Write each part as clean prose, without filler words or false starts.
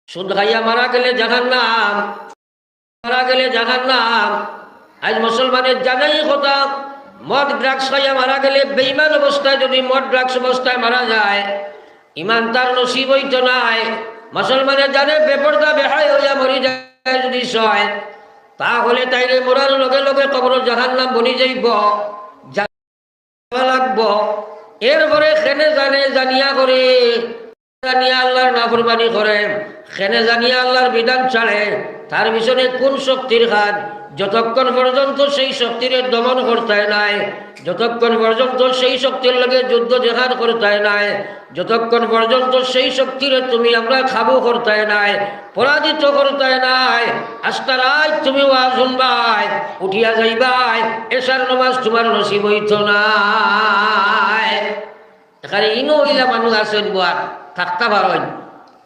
সুদ খাইয়া মারা গেলে জাহান্নাম, মারা গেলে জাহান্নাম। আজ মুসলমানের জানাই কথা, মদ ড্রাগস খাইয়া মারা গেলে, বেঈমান অবস্থায় যদি মদ ড্রাগস অবস্থায় মারা যায়, ইমান তার নসিব হইত নাই। মুসলমানের জানে বেপরদা বেহায় হইয়া মরি যায় যদি সয়, তাহলে তাইলে মরার লগে লগে কবর জাহান্নাম বনি যাইব, লাগব। এরপরে খেনে জানে জানিয়া করে, জানিয়া আল্লাহর নাফরমানি করে, খেনে জানিয়া আল্লাহর বিধান ছাড়ে, তার পিছনে কোন শক্তির হাত? যতক্ষণ পর্যন্ত সেই শক্তির দমন করতে নাই, যতক্ষণ পর্যন্ত সেই শক্তির লগে যুদ্ধ জেহাদ করতে নাই, যতক্ষণ পর্যন্ত সেই শক্তির তুমি আমরা খাবো করতে নাই, পরাজিত করতে নাই, আস্তা রাত তুমি ওয়াজ শুনবাই, উঠিয়া যাইবাই, এশার নামাজ তোমার নসিব হইত নাই। এখানে ইনো হইলা মানুষ আছেন বুয়ার থাকতে পারেন,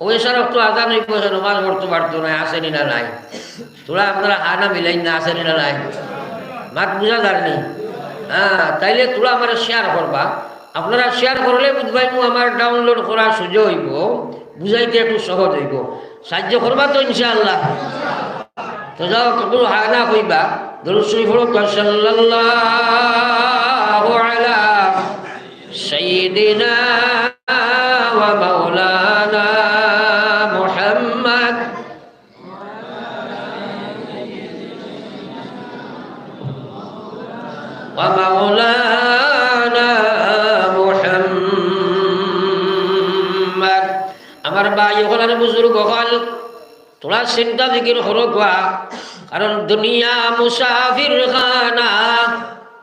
ওই সারা তো আজান হইব, নমাজ পড়তে পারতো না, আসেনি না নাই? তোরা আপনারা আনা মিলাই না, আসেনি না নাই? মাত বুঝা যায়নি? হ্যাঁ, তাইলে তোরা আমার শেয়ার করবা। আপনারা শেয়ার করলে বুঝবাই আমার ডাউনলোড করা সুযোগ হইব, বুঝাইতে একটু সহজ হইব। সাহায্য করবা তো ইনশাআল্লাহ? তো যাও, কখনো হানা কইবা, দরুদ শরীফ পড়ো, সাল্লাল্লাহু আলা সাইয়্যিদিনা ওয়া মাওলানা মুহাম্মদ ওয়া মাওলানা মুহাম্মদ। আমার ভাই ওখানে বুজুর্গ হল, তোরা চিন্তা ফিকির করো গা, কারণ দুনিয়া মুসাফির খানা,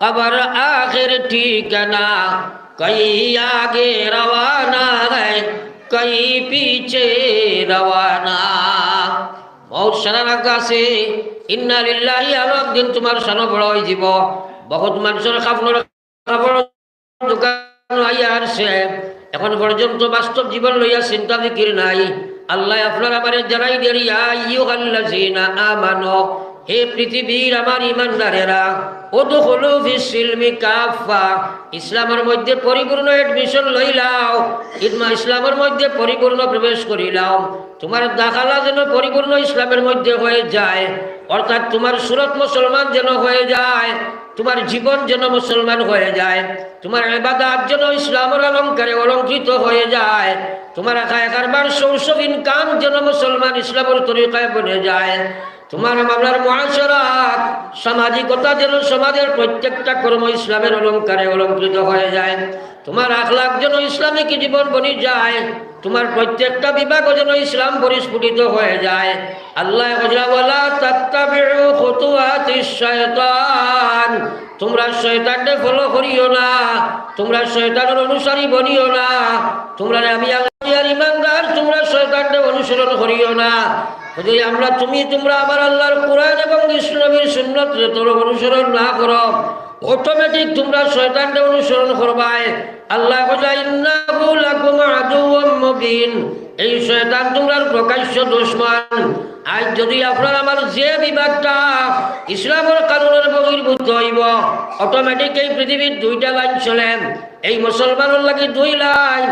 কবর আখির ঠিকানা, কই আগে রওয়ানা है কই পিছে রওয়ানা। বহুত সারা আছে, ইন্না লিল্লাহি, আর একদিন তোমার সানো বড় হয়ে যাব। বহুত মানুষের খাবনোর কাপড় দোকান আইয়া আসছে, এখন পর্যন্ত বাস্তব জীবন লইয়া চিন্তা ফিকির নাই। আল্লাহ আপনার আমার জানাই দেরি, আইয়ুহাল্লাযীনা আমানু, হে পৃথিবীর আমার ইমানদারেরা, উদখুলু ফিস সিলমি কাফা, ইসলামের মধ্যে পরিপূর্ণ এডমিশন লইলাও, ইসলামের মধ্যে পরিপূর্ণ প্রবেশ করিলাও। তোমার দাখালা যেন পরিপূর্ণ ইসলামের মধ্যে হয়ে যায়, অর্থাৎ তোমার সুরত মুসলমান যেন হয়ে যায়, তোমার জীবন যেন মুসলমান হয়ে যায়, তোমার ইবাদত যেন ইসলামের অলঙ্কারে অলঙ্কৃত হয়ে যায়, তোমার আখায় কারবার সোর্স অফ ইনকাম যেন মুসলমান ইসলামের তরিকায় বনে যায়, তোমার মামলার মুআশারাত সামাজিকতা যেন সমাজের প্রত্যেকটা কর্ম ইসলামের অলঙ্কারে অলঙ্কৃত হয়ে যায়, তোমার আখলাক যেন ইসলামিক জীবন বনি যায়, তোমার প্রত্যেকটা বিভাগ যেন ইসলাম পরিস্ফুটিত হয়ে যায়। আল্লাহ ওয়ালা তাত্তাবিউ খুতুওয়াতিশ শায়তান, তোমরা শয়তানকে ফলো করিও না, তোমরা শয়তানের অনুসারী বনিও না, তোমরা আমি আল্লাহর ইমানদার, তোমরা শয়তানকে অনুসরণ করিও না। যদি আমরা তোমরা আমার আল্লাহর কোরআন এবং নবীর সুন্নাত অনুসরণ না করো, অটোমেটিক তোমরা শয়তানকে অনুসরণ করবাই। আল্লাহ ইন্নাহু লাকুম আদুউম মুবিন, এই শয়তান তোমরা প্রকাশ্য দুশমন। আজ যদি আপনার আমার যে বিভাগটা ইসলামের কানুনের বহির্ভূত হইব, অটোমেটিক এই পৃথিবীর দুইটা লাইন চলে। এই মুসলমানের লাগে দুই লাইন,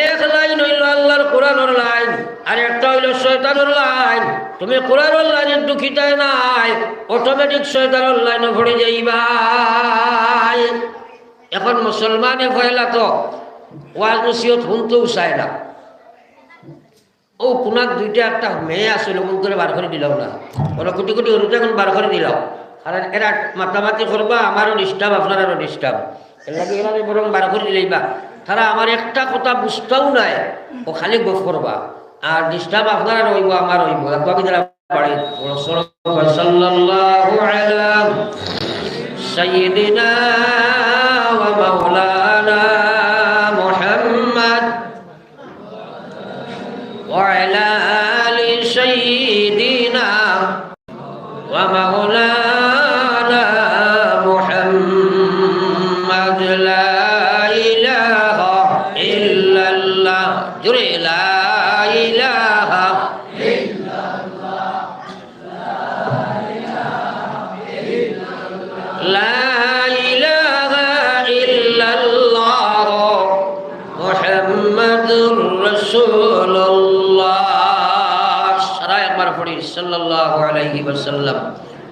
এক লাইন হইল আল্লাহর কোরআনের লাইন, আর একটা হইল শয়তানের লাইন। তুমি কোরআনের লাইনের দুঃখিতায় নাই, অটোমেটিক শয়তানের লাইনে ভরে যাইবা। এখন মুসলমানে ফয়লা তো ওয়াজ নসিহত শুনতেও চায় না। ও কোনাক দুইটা একটা মেয়ে আসছিল, মন করে বার করে দিলাম না, ওরা কোটি কোটি হরুতে এখন বার করে দিলাম, কারণ এরা মাতামাতি করবা, আমারও ডিস্টার্ব, আপনারও ডিস্টার্ব, এর লাগে এরা বরং বার করে দিলেইবা। তারা আমার একটা কথা বুঝতেও নাই, ও খালি গোফ করবা, আর ডিস্টার্ব আপনারা রইব, আমার রইব। বাকি যারা পারে সাল্লাল্লাহু আলা সাইয়্যিদিনা ওয়া মাওলানা মুহাম্মদ ওয়া আলা আলি সাইয়্যিদিনা ওয়া মাওলানা মুহাম্মদ। লা ইলাহা ইল্লাল্লাহ, জুরে লা ইলাহা ইল্লাল্লাহ, লা ইলাহা ইল্লাল্লাহ মুহাম্মাদুর রাসূলুল্লাহ একবার পড়ি সাল্লাল্লাহু আলাইহি ওয়াসাল্লাম।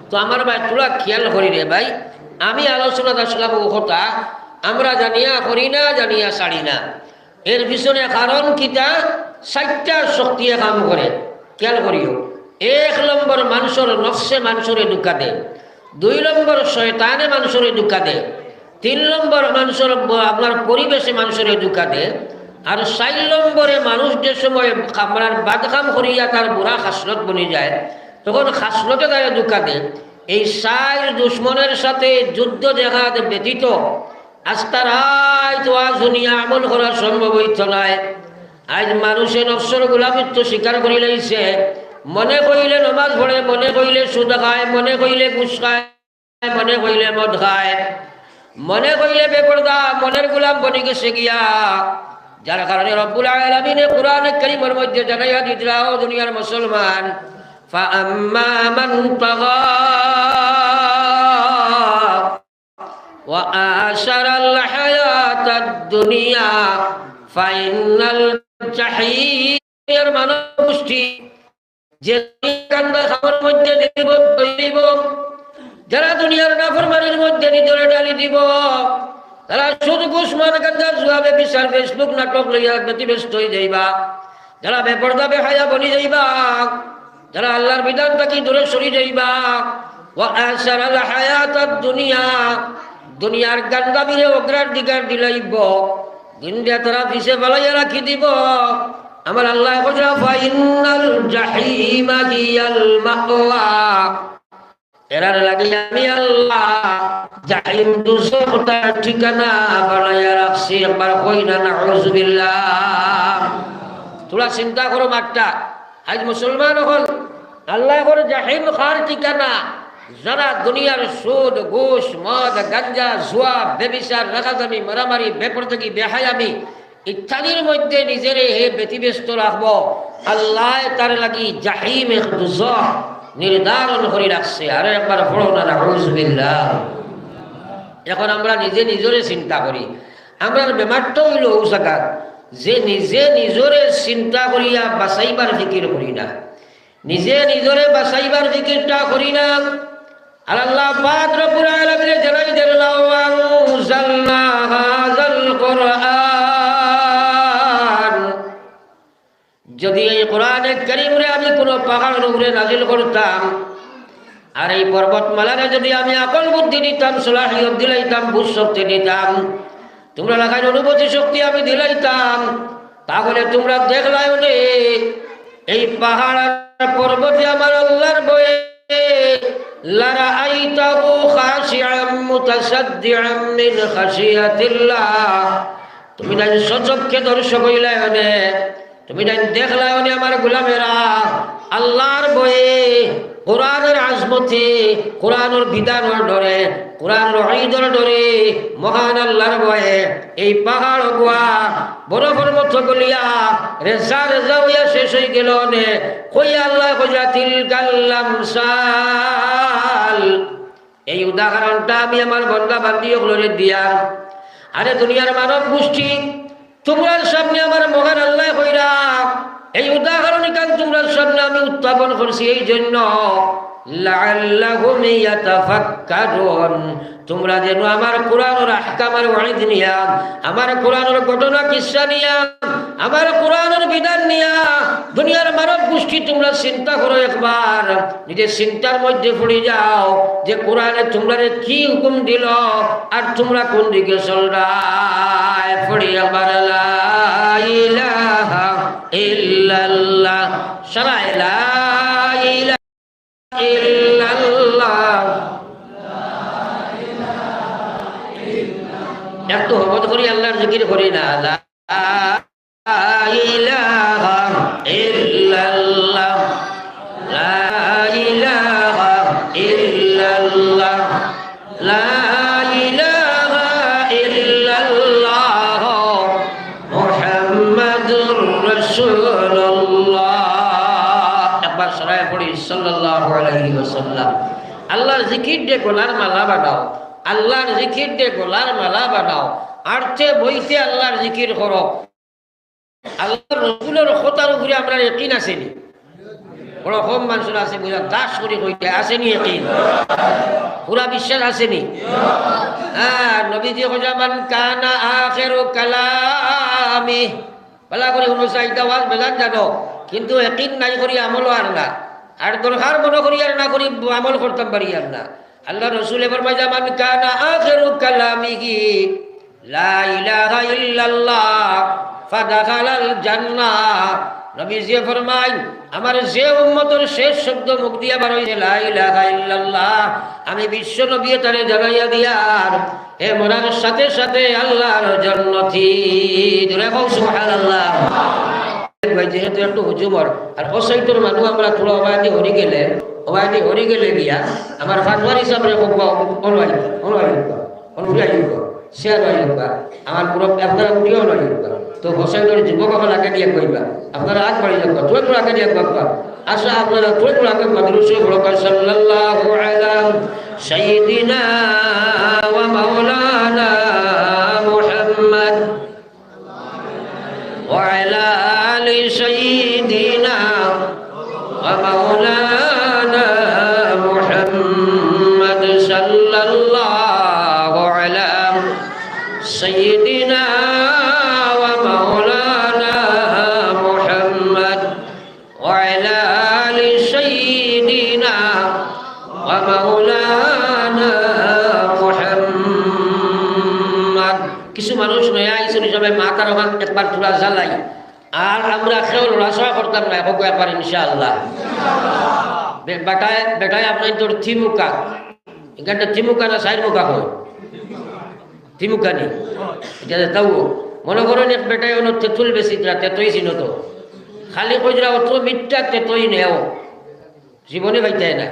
তো আমার ভাই তোরা খেয়াল করি রে ভাই, আমি আলোচনা আসলাম ও কথা আমরা জানিয়া করি না, জানিয়া ছাড়ি না। এর পিছনে কারণ কিটা? 4টা শক্তিয়ে কাম করে, খেয়াল করিও। 1 নম্বর মানুষের নফসে মানুষরে ধোঁকা দেয়, 2 নম্বর শয়তানে মানুষরে ধোঁকা দেয়, 3 নম্বর মানুষের আপনার পরিবেশে মানুষরে ধোঁকা দেয়, আর 4 নম্বরে মানুষ যে সময় আপনার বাদকাম করিয়া তার বুড়া খাসলত বনি যায়, তখন খাসলতে তারা ধোঁকা দেয়। এই 4 দুশ্মনের সাথে যুদ্ধ দেখা ব্যতীত আস্তারাই তো আজ দুনিয়া আমল করা সম্ভব হইত নাই। আজ মানুষের নফসর গোলামিত্ব স্বীকার করি লাইছে। মনে কইলে নমাজ পড়ে, মনে কইলে সুদ খায়, মনে কইলে ঘুষ খায়, মনে কইলে মদ খায়, মনে কইলে বেপরদা, মনের গোলাম বনি গেছে গিয়া। যার কারণে রব্বুল আলামিন কোরআনে কারীমের মধ্যে জানাইয়া দিতরা, ও দুনিয়ার মুসলমান, ফাআম্মা মান তাগা ওয়া আশারাল হায়াতাদ দুনিয়া ফাইনাল জাহিমের মানুষটি যে কান্দা খাবার মধ্যে দিব, যারা দুনিয়ার নাফরমানির মধ্যে নিজরে ডালি দিব, তারা শুধু ঘুষমান গাঞ্জা জুয়াবে বিচার ফেসবুক নাটক লইয়া ব্যতিব্যস্ত হয়ে যাইবা, যারা বেপরদা বেহায়া বনি যাইবা, যারা আল্লাহর বিধান থাকি দূরে সরি যাইবা। ওয়া আশারাল হায়াতাদ দুনিয়া, দুনিয়ার গান্দাবিরে অগ্রাধিকার দিলাইব, দুনিয়া তারা পিছে বালাইয়া রাখি দিব। আমার আল্লাহ বলে ফাইনাল জাহিমা হিয়াল মাওয়া, এরার লাগে আমি আল্লাহ জাহিম দুজখটা ঠিকানা বানাইয়া রাখছি। একবার কই না নাউযুবিল্লাহ। তোরা চিন্তা করো মাত্রা, আজ মুসলমান হল আল্লাহ করে জাহিম খার ঠিকানা। যারা দুনিয়ার সুদ ঘুষ মদ গাঞ্জা জুয়া বেবিচার রাখাজামি মারামারি বেপরদগি বেহায়ামি ইত্যাদির মধ্যে নিজের হে ব্যতিব্যস্ত রাখবো, আল্লাহ তার লাগি জাহিম দুজখ নির্ধারণ করে রাখছে। আরে একবার পড়ো না নাউযুবিল্লাহ। এখন আমরা নিজে নিজরে চিন্তা করি, আমরা বেমারটা হইল ও জায়গা যে নিজে নিজরে চিন্তা করিয়া বাঁচাইবার ফিকির করি না, নিজে নিজরে বাঁচাইবার ফিকিরটা করি না। আর আল্লাহ পাক রব্বুল আলামিন জানাই দেন, লাউ আনজালনা হাযাল কুরআন, যদি এই কোরআনে কারীমরে আমি কোনো পাহাড়ের উপরে নাজিল করতাম, আর এই পর্বতমালারে যদি আমি আকল বুদ্ধি দিতাম, সলাহিয়ত দিলাইতাম, বুঝ শক্তি দিতাম, তোমরা লাগাই অনুভূতি শক্তি আমি দিলাইতাম, তাহলে তোমরা দেখলাই এই পাহাড় পর্বতে আমার আল্লাহর বয়ে লারাআইতাহু খাশিআম মুতাসাদ্দিআম মিন খাশিয়াতিল্লাহ, তুমি না সচক্ষে দর্শক হইলাই, তুমি না দেখলাই আমার গোলামেরা আল্লাহর বয়ে, কোরআনের আজমতে, কোরআনের বিধানের ডরে, কোরআনের ঈদের ডরে, মহান আল্লাহর বয়ে এই পাহাড় গোয়া বরফের মতো গলিয়া রেজা রেজা হইয়া শেষ হয়ে গেল। কই আল্লাহ কইয়া তিলকাল আমসাল, এই উদাহরণটা আমি আমার বন্দা বান্দি ওগুলোরে দিয়া। আরে দুনিয়ার মানব গোষ্ঠী, তোমরার সামনে আমার মহান আল্লাহ কইরা এই উদাহরণ কান তোমরার সামনে আমি উত্থাপন করছি এই জন্য, লাআল্লাহুম ইয়াতাফাক্কারুন, তোমরা যেন আমার কোরআনের আহকামের ওয়াইদ নিয়া, আমার কোরআনের ঘটনা কিসসা নিয়া, আমার কোরআনের বিধান নিয়া দুনিয়ার মানব গোষ্ঠী তোমরা চিন্তা করো, একবার নিজের চিন্তার মধ্যে পড়ে যাও যে কোরআনে তোমরা কি হুকুম দিল আর তোমরা কোন দিকে চলরাই। পড়ি আবার লা ইলাহা ইল্লাল্লাহ, সারা লা ইলাহা ইল্লাল্লাহ। একটু হবত করি আল্লাহর জিকির করি না, লা ইলাহা ইল্লাল্লাহ, লা ইলাহা ইল্লাল্লাহ, লা ইলাহা ইল্লাল্লাহ মুহাম্মাদুর রাসূলুল্লাহ। একবার সরাই পড়ি সাল্লাল্লাহু আলাইহি ওয়াসাল্লাম। আল্লাহর জিকির দিয়ে গলার মালা বানাও, আল্লাহর জিকির দিয়ে গলার মালা বানাও, আরতে বইতে আল্লাহর জিকির করো। আল্লাহর রাসূলের কথার উপরে আমরা ইয়াকিন আছে নি? বড় কম মানুষের আছে বুঝা দাস করে কইতে আসেনি একদিন পুরা বিশ্বাস আসেনি। হ্যাঁ, নবীজি কইমান কানা আখিরু কালামি বলা করে অনুসাইতা ওয়াজ বেজান জানো, কিন্তু একদিন নাই করি আমল আর না, আর দরকার মনে করি আর না করি আমল করতাম পারি আর না। আল্লাহ রসুল ফরমায় মান কানা আখিরু কালামিহি লা ইলাহা ইল্লাল্লাহ ফাদাখালাল জান্নাহ। নবীজি ফরমায় আমার যে উম্মতের শেষ শব্দ মুখ দিয়া বার হইছে লা ইলাহা ইল্লাল্লাহ, আমি বিশ্ব নবী তারে জানাইয়া দিয়ার এ মরার সাথে সাথে আল্লাহর জান্নাতি। জোরে কও সুবহানাল্লাহ। ভাই যেহেতু একটু হুজুমর আর অসৈতর মানুষ আমরা থোড়া অবায়দি হরি গেলে গিয়া আমার ফাতওয়ার হিসাবে আমার পুরো আপনারা উঠিও নয় তো হোসাইনের যুবক আগে দিয়ে কইবা, আপনারা আগ বাড়ি যাবা থোড়া থোড়া আগে দিয়ে কইবা। আচ্ছা আপনারা থোড়া থোড়া আগে মাদ্রাসে বড়কা সাল্লাল্লাহু আলা সাইয়্যিদিনা ওয়া মাওলানা মুহাম্মদ ওয়া আলা আলি সাইয়্যিদিনা ওয়া মাওলানা মুহাম্মদ সাল্লাল্লাহু আলা সাইয়্যিদিনা ওয়া মাওলানা মুহাম্মদ ওয়া আলা আলি সাইয়্যিদিনা ওয়া মাওলানা মুহাম্মদ। কিছু মানুষ নয়া আইসুন হিসাবে মাতার ওখান একবার তুলা জ্বালাই আর আমরা খেয়েও লড়াচড়া করতাম না এখন একবার ইনশাআল্লাহ। বেটায় আপনার তোর থিমুকা এখানটা থিমুকা না সাইড মুখা হয় থিমুকা নেই এটা তাও মনে করেন এক বেটায় অন্য তেঁতুল বেশি তেতই চিনো তো খালি কইরা অত মিথ্যা তেতই নেও জীবনে পাইতে না।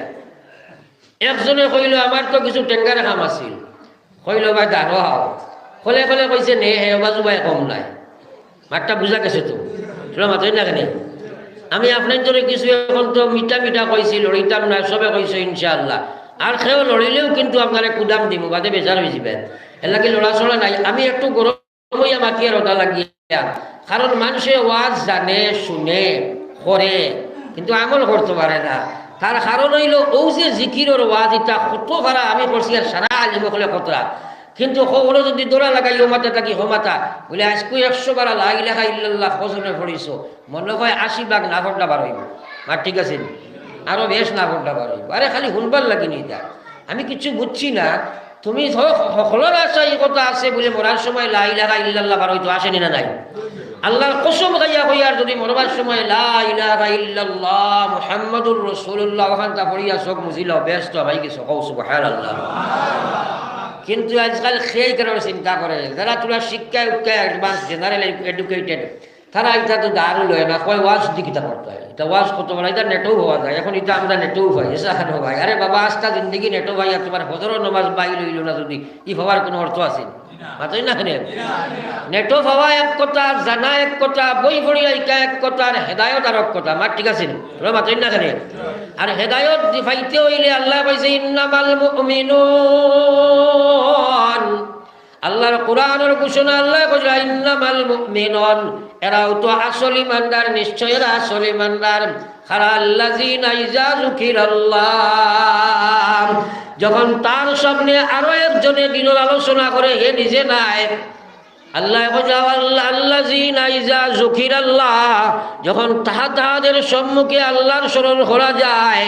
একজনে কইল আমার তো কিছু টেঙ্গার কাম আছিল, কইল ভাই দাঁড়ো হাও কলে কলে কইছে নে হে বাজু ভাই কম নাই মাঠটা বুঝা গেছে তো তোরা মাত্রই না কেন আমি আপনার ধরে কিছু এখন তো মিঠা মিঠা কইছি লড়িতাম না সবে কইছো ইনশাআল্লাহ আর খেয়েও লড়িলেও কিন্তু আপনারা কুদাম দিব বাদে বেজার হয়ে যাবেন এলাকি লড়াচড়া নাই। আমি একটু গরম হইয়া মাতি আর ওটা লাগিয়া কারণ মানুষে ওয়াজ জানে শুনে করে কিন্তু আমল করতে পারে না। তার কারণ হইল ও যে জিকিরের ওয়াজ এটা কত ভাড়া আমি করছি আর সারা আলিম হলে কতরা, কিন্তু খবরও যদি দৌড়া লাগাই হোমাতা থাকি হোমাতা বলে আজকে 100 বার লা ইলাহা ইল্লাল্লাহ ফজরে পড়িছো মনে হয় 80 ভাগ না ঘন্টা বার হইব আর ঠিক আছে আরো বেশ না ঘন্টা বার হইব। আরে খালি শুনবার লাগিনি এটা আমি কিছু বুঝছি না, তুমি হলর আশা এই কথা আছে বলে মরার সময় লা ইলাহা ইল্লাল্লাহ বার হইতো আসেনি না নাই? আল্লাহর কসম খাইয়া কইয়ার যদি মরবার সময় লা ইলাহা ইল্লাল্লাহ মুহাম্মাদুর রাসূলুল্লাহ ওখানটা পড়িয়া চোখ মুজিল ব্যস্ত ভাই কিছু কও সুবহানাল্লাহ। কিন্তু আজকাল সেই কারণে চিন্তা করে যারা তোরা শিক্ষায় উৎকায় অ্যাডভান্স জেনারেল এডুকেটেড তারা এটা তো দারু লয় না কয় ওয়াজ দিকিতা করতে হয় এটা ওয়াজ কত বলা এটা নেটেও হওয়া যায় এখন এটা আমরা নেটেও পাই এসানো ভাই। আরে বাবা আজটা জিন্দগি নেটো ভাই আর তোমার হজরও নমাজ বাই লইল না যদি ই হওয়ার কোনো অর্থ আছে মাতই না কেন? নেটো পাওয়া এক কথা, জানা এক কথা, বই পড়িয়া ইকা এক কথা, আর হেদায়ত আর এক কথা। মার ঠিক আছে মাতই না কেন? আর হেদায়ত পাইতে হইলে আল্লাহ কইছে ইন্নামাল মুমিনুন, আল্লাহর কোরআনের ঘোষণা আল্লাহ কইছে ইন্নামাল মুমিনুন, এরাও তো আসল ইমানদার, নিশ্চয় এরা আসল ইমানদার। খারাল্লাযিনা ইযা যুকিরাল্লাহ, যখন তার সামনে আরো একজনে দিনের আলোচনা করে হে নিজে নাই। আল্লাহ আল্লাযিনা ইযা যুকিরাল্লাহ, যখন তাহাদের সম্মুখে আল্লাহর স্মরণ করা যায়,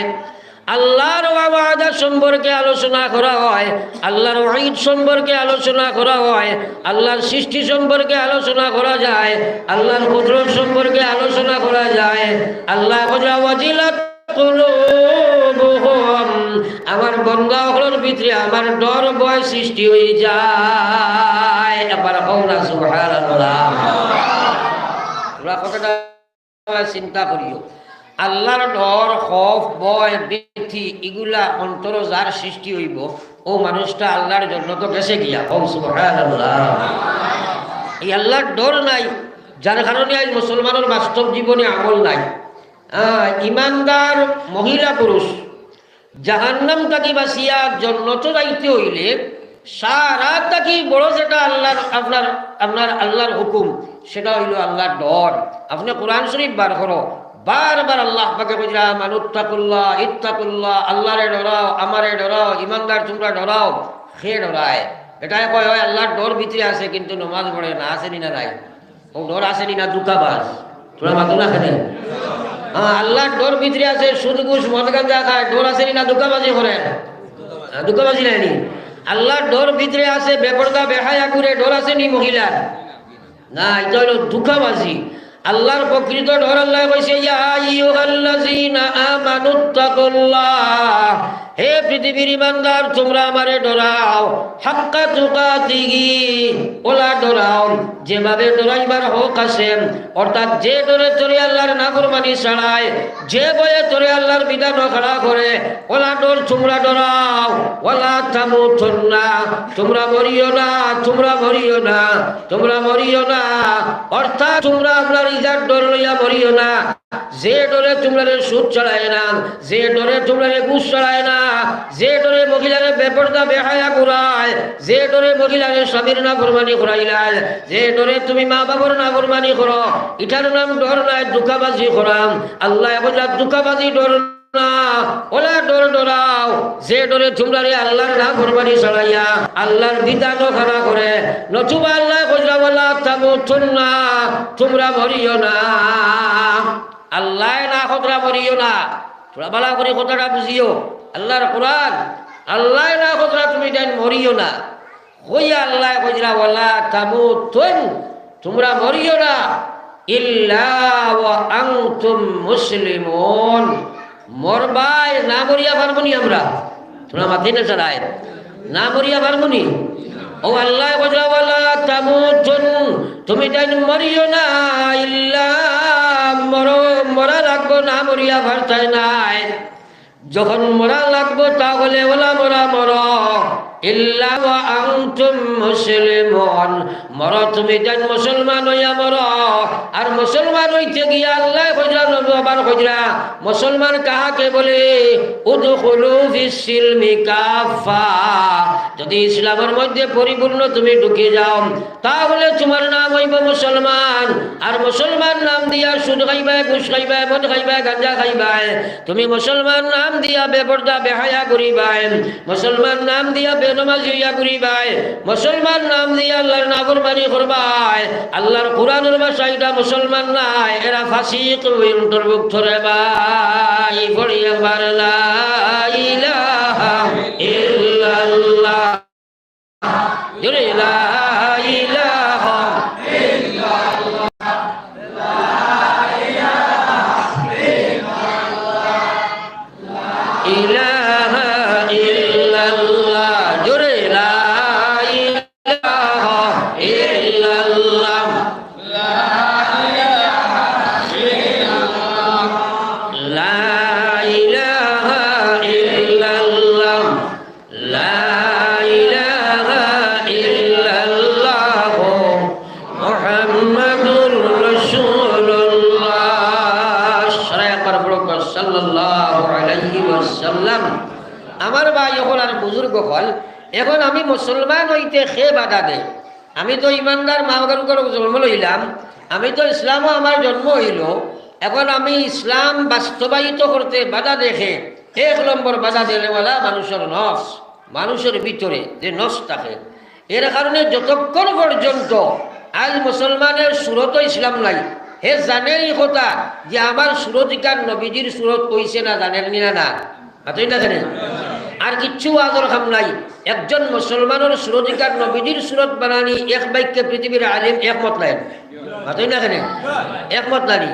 আল্লাহর ওয়াদা সম্পর্কে আলোচনা করা হয়, আল্লাহর ওয়াইদ সম্পর্কে আলোচনা করা হয়, আল্লাহর সৃষ্টি সম্পর্কে আলোচনা করা যায়, আল্লাহর কুদরত সম্পর্কে আলোচনা করা যায়, আল্লাহ ওয়াজিলাত কুলুবুহুম, আমার বান্দাগুলোর ভিতরে আমার ডর ভয় সৃষ্টি হয়ে যায়। এবার কওনা সুবহানাল্লাহ। তোমরা কথাটা চিন্তা করিও, আল্লাহর ডর খৌফ ভয় ভীতি এগুলা অন্তর যার সৃষ্টি হইব ও মানুষটা আল্লাহর জন্য তো গেছে গিয়া। কও সুবহানাল্লাহ। এই আল্লাহর ডর নাই, যার কারণে আজ মুসলমানের বাস্তব জীবনে আমল নাই। ইমানদার মহিলা পুরুষ জাহান্নাম থাকি বাঁচিয়া জন্নত যাইতে হইলে সারা থাকি বড় যেটা আল্লাহর আপনার আল্লাহর হুকুম সেটা হইল আল্লাহর ডর। আপনি কোরআন শরীফ বার করো, বারবার আল্লাহ পাকে কইরা মানুত্তাকুল্লাহ ইত্তাকুল্লাহ, আল্লাহরে ডরাও, আমারে ডরাও, ইমানদার তোমরা ডরাও। সে ডরায় এটাই কয় হয় আল্লাহর ডর ভিতরে আছে কিন্তু নমাজ পড়ে না, আসেনি না নাই? ও ডর আসেনি না দুকাবাজ? তোরা মাতো না খেলেন? হ্যাঁ, আল্লাহর ডর ভিতরে আছে, সুদ ঘুষ মদ গাঁজা খায়, ডর আসেনি না দুকাবাজি করে? দুকাবাজি নাইনি? আল্লাহর ডর ভিতরে আছে, বেপরদা বেহায়া করে, ডর আসেনি মহিলার? না, এটা হলো দুকাবাজি। আল্লাহর প্রকৃত ডর আল্লাহ কইছে ইয়া আইয়ুহাল্লাযীনা আমানুত্তাকুল্লাহ, হে পৃথিবীর ইমানদার তোমরা আমারে ডরাও, হাক্কা তুকাতিহি, ওলা ডরাও যেভাবে ডরাইবার হক আছে, অর্থাৎ যে ডরে তোরে আল্লাহর নাফরমানি ছাড়ায়, যে ভয়ে তোরে আল্লাহর বিধান খাড়া করে, ওলা ডর তোমরা ডরাও। ওয়ালা তামুতুন্না, তোমরা মরিও না, তোমরা মরিও না, তোমরা মরিও না, অর্থাৎ তোমরা আপনার ইজার ডর লইয়া মরিও না। যে ডরে তোমরা সুদ চড়ায় না, যে ডরে তোমরা ঘুষ চড়ায় না, যে ডরে মহিলারে বেপরদা বেহায়া ঘুরায়, যে ডরে মহিলারে স্বামীর নাফরমানি ঘুরাইলায়, যে ডরে তুমি মা বাবার নাফরমানি করো, এটার নাম ডর নাই, দুকাবাজি করাম। আল্লাহ বলে দুকাবাজি ডর না, ওলা ডর ডরাও যে ডরে তোমরা আল্লাহর নাফরমানি চড়াইয়া আল্লাহর বিধান খাড়া করে, নতুবা আল্লাহ বলে ওয়ালা তামুতুন্না, তোমরা মরিও না। আল্লাহ না খতরা মরিও না, তোরা বালা করে কথাটা বুঝিও। আল্লাহর কোরআন, আল্লাহ না খতরা তুমি দেন মরিও না, হইয়া আল্লাহ কইরা ওয়ালা তামুতুন, তোমরা মরিও না, ইল্লা ওয়া আনতুম মুসলিমুন, মরবাই না মরিয়া পারবনি আমরা, তোমরা মাথায় না চালায় না মরিয়া পারবনি। ও আল্লাহ কইরা ওয়ালা তামুতুন, তুমি দেন মরিও না, ইল্লা মরা লাগবো না, মরিয়া ভারতায় নাই, যখন মরা লাগবো তাহলে ওলা মরা মর, ইল্লা ওয়া আনতুম মুসলিমুন, মর তুমি দেন মুসলমান হইয়া মর। আর মুসলমান হইতে গিয়া আল্লাহ কইরা নবী আবার কইরা মুসলমান কাহাকে বলে, উদখুলু ফিস সিলমি কাফা, যদি ইসলামের মধ্যে পরিপূর্ণ তুমি ঢুকে যাও তাহলে তোমার নাম হইব মুসলমান। আর মুসলমান নাম দিয়া সুদ খাইবা, ঘুষ খাইবা, মদ খাইবা, গাঁজা খাইবা, তুমি মুসলমান নাম দিয়া বেপরদা বেহায়া করিবাই, মুসলমান নাম দিয়া বেনমাজি হইয়া করিবাই, মুসলমান নাম দিয়া আল্লাহর নাফরমানি করবাই। আল্লাহর কোরআনের ভাষায় এটা মুসলমান নাই, এরা ফাসিক অন্তর্ভুক্ত রে ভাই। পড়ি একবার লা ইলাহা ইল্লাল্লাহ, জোরে লা ইলাহা ইল্লাল্লাহ, লা ইলাহা ইল্লাল্লাহ, জোরে লা ইলাহা ইল্লাল্লাহ, লা ইলাহা ইল্লাল্লাহ, লা ইলাহা ইল্লাল্লাহ, লা ইলাহা ইল্লাল্লাহ, মুহাম্মাদুর রাসূলুল্লাহ, সাল্লাল্লাহু আলাইহি ওয়াসাল্লাম। আমার ভাই এখন আর বুজুর্গ হল, এখন আমি মুসলমান হইতে সে বাধা দেয়। আমি তো ইমানদার মা বাবার জন্ম লইলাম, আমি তো ইসলামও আমার জন্ম হইল, এখন আমি ইসলাম বাস্তবায়িত করতে বাধা দেখে 1 নম্বর বাধা দিলেওয়ালা মানুষের নফস, মানুষের ভিতরে যে নফস থাকে। এর কারণে যতক্ষণ পর্যন্ত আজ মুসলমানের সুরত ইসলাম নাই, হে জানেন এই কথা যে আমার সুরতিকার নবীজির সুরত কইছে না, জানেন না? না মাতই না জানেন? আর কিচ্ছু আদর খাম নাই। একজন মুসলমানের সুরতিকার নবীজির সুরত বানানি এক বাক্যে পৃথিবীর আলিম একমত নাই, মাতই না জানেন? একমত নানি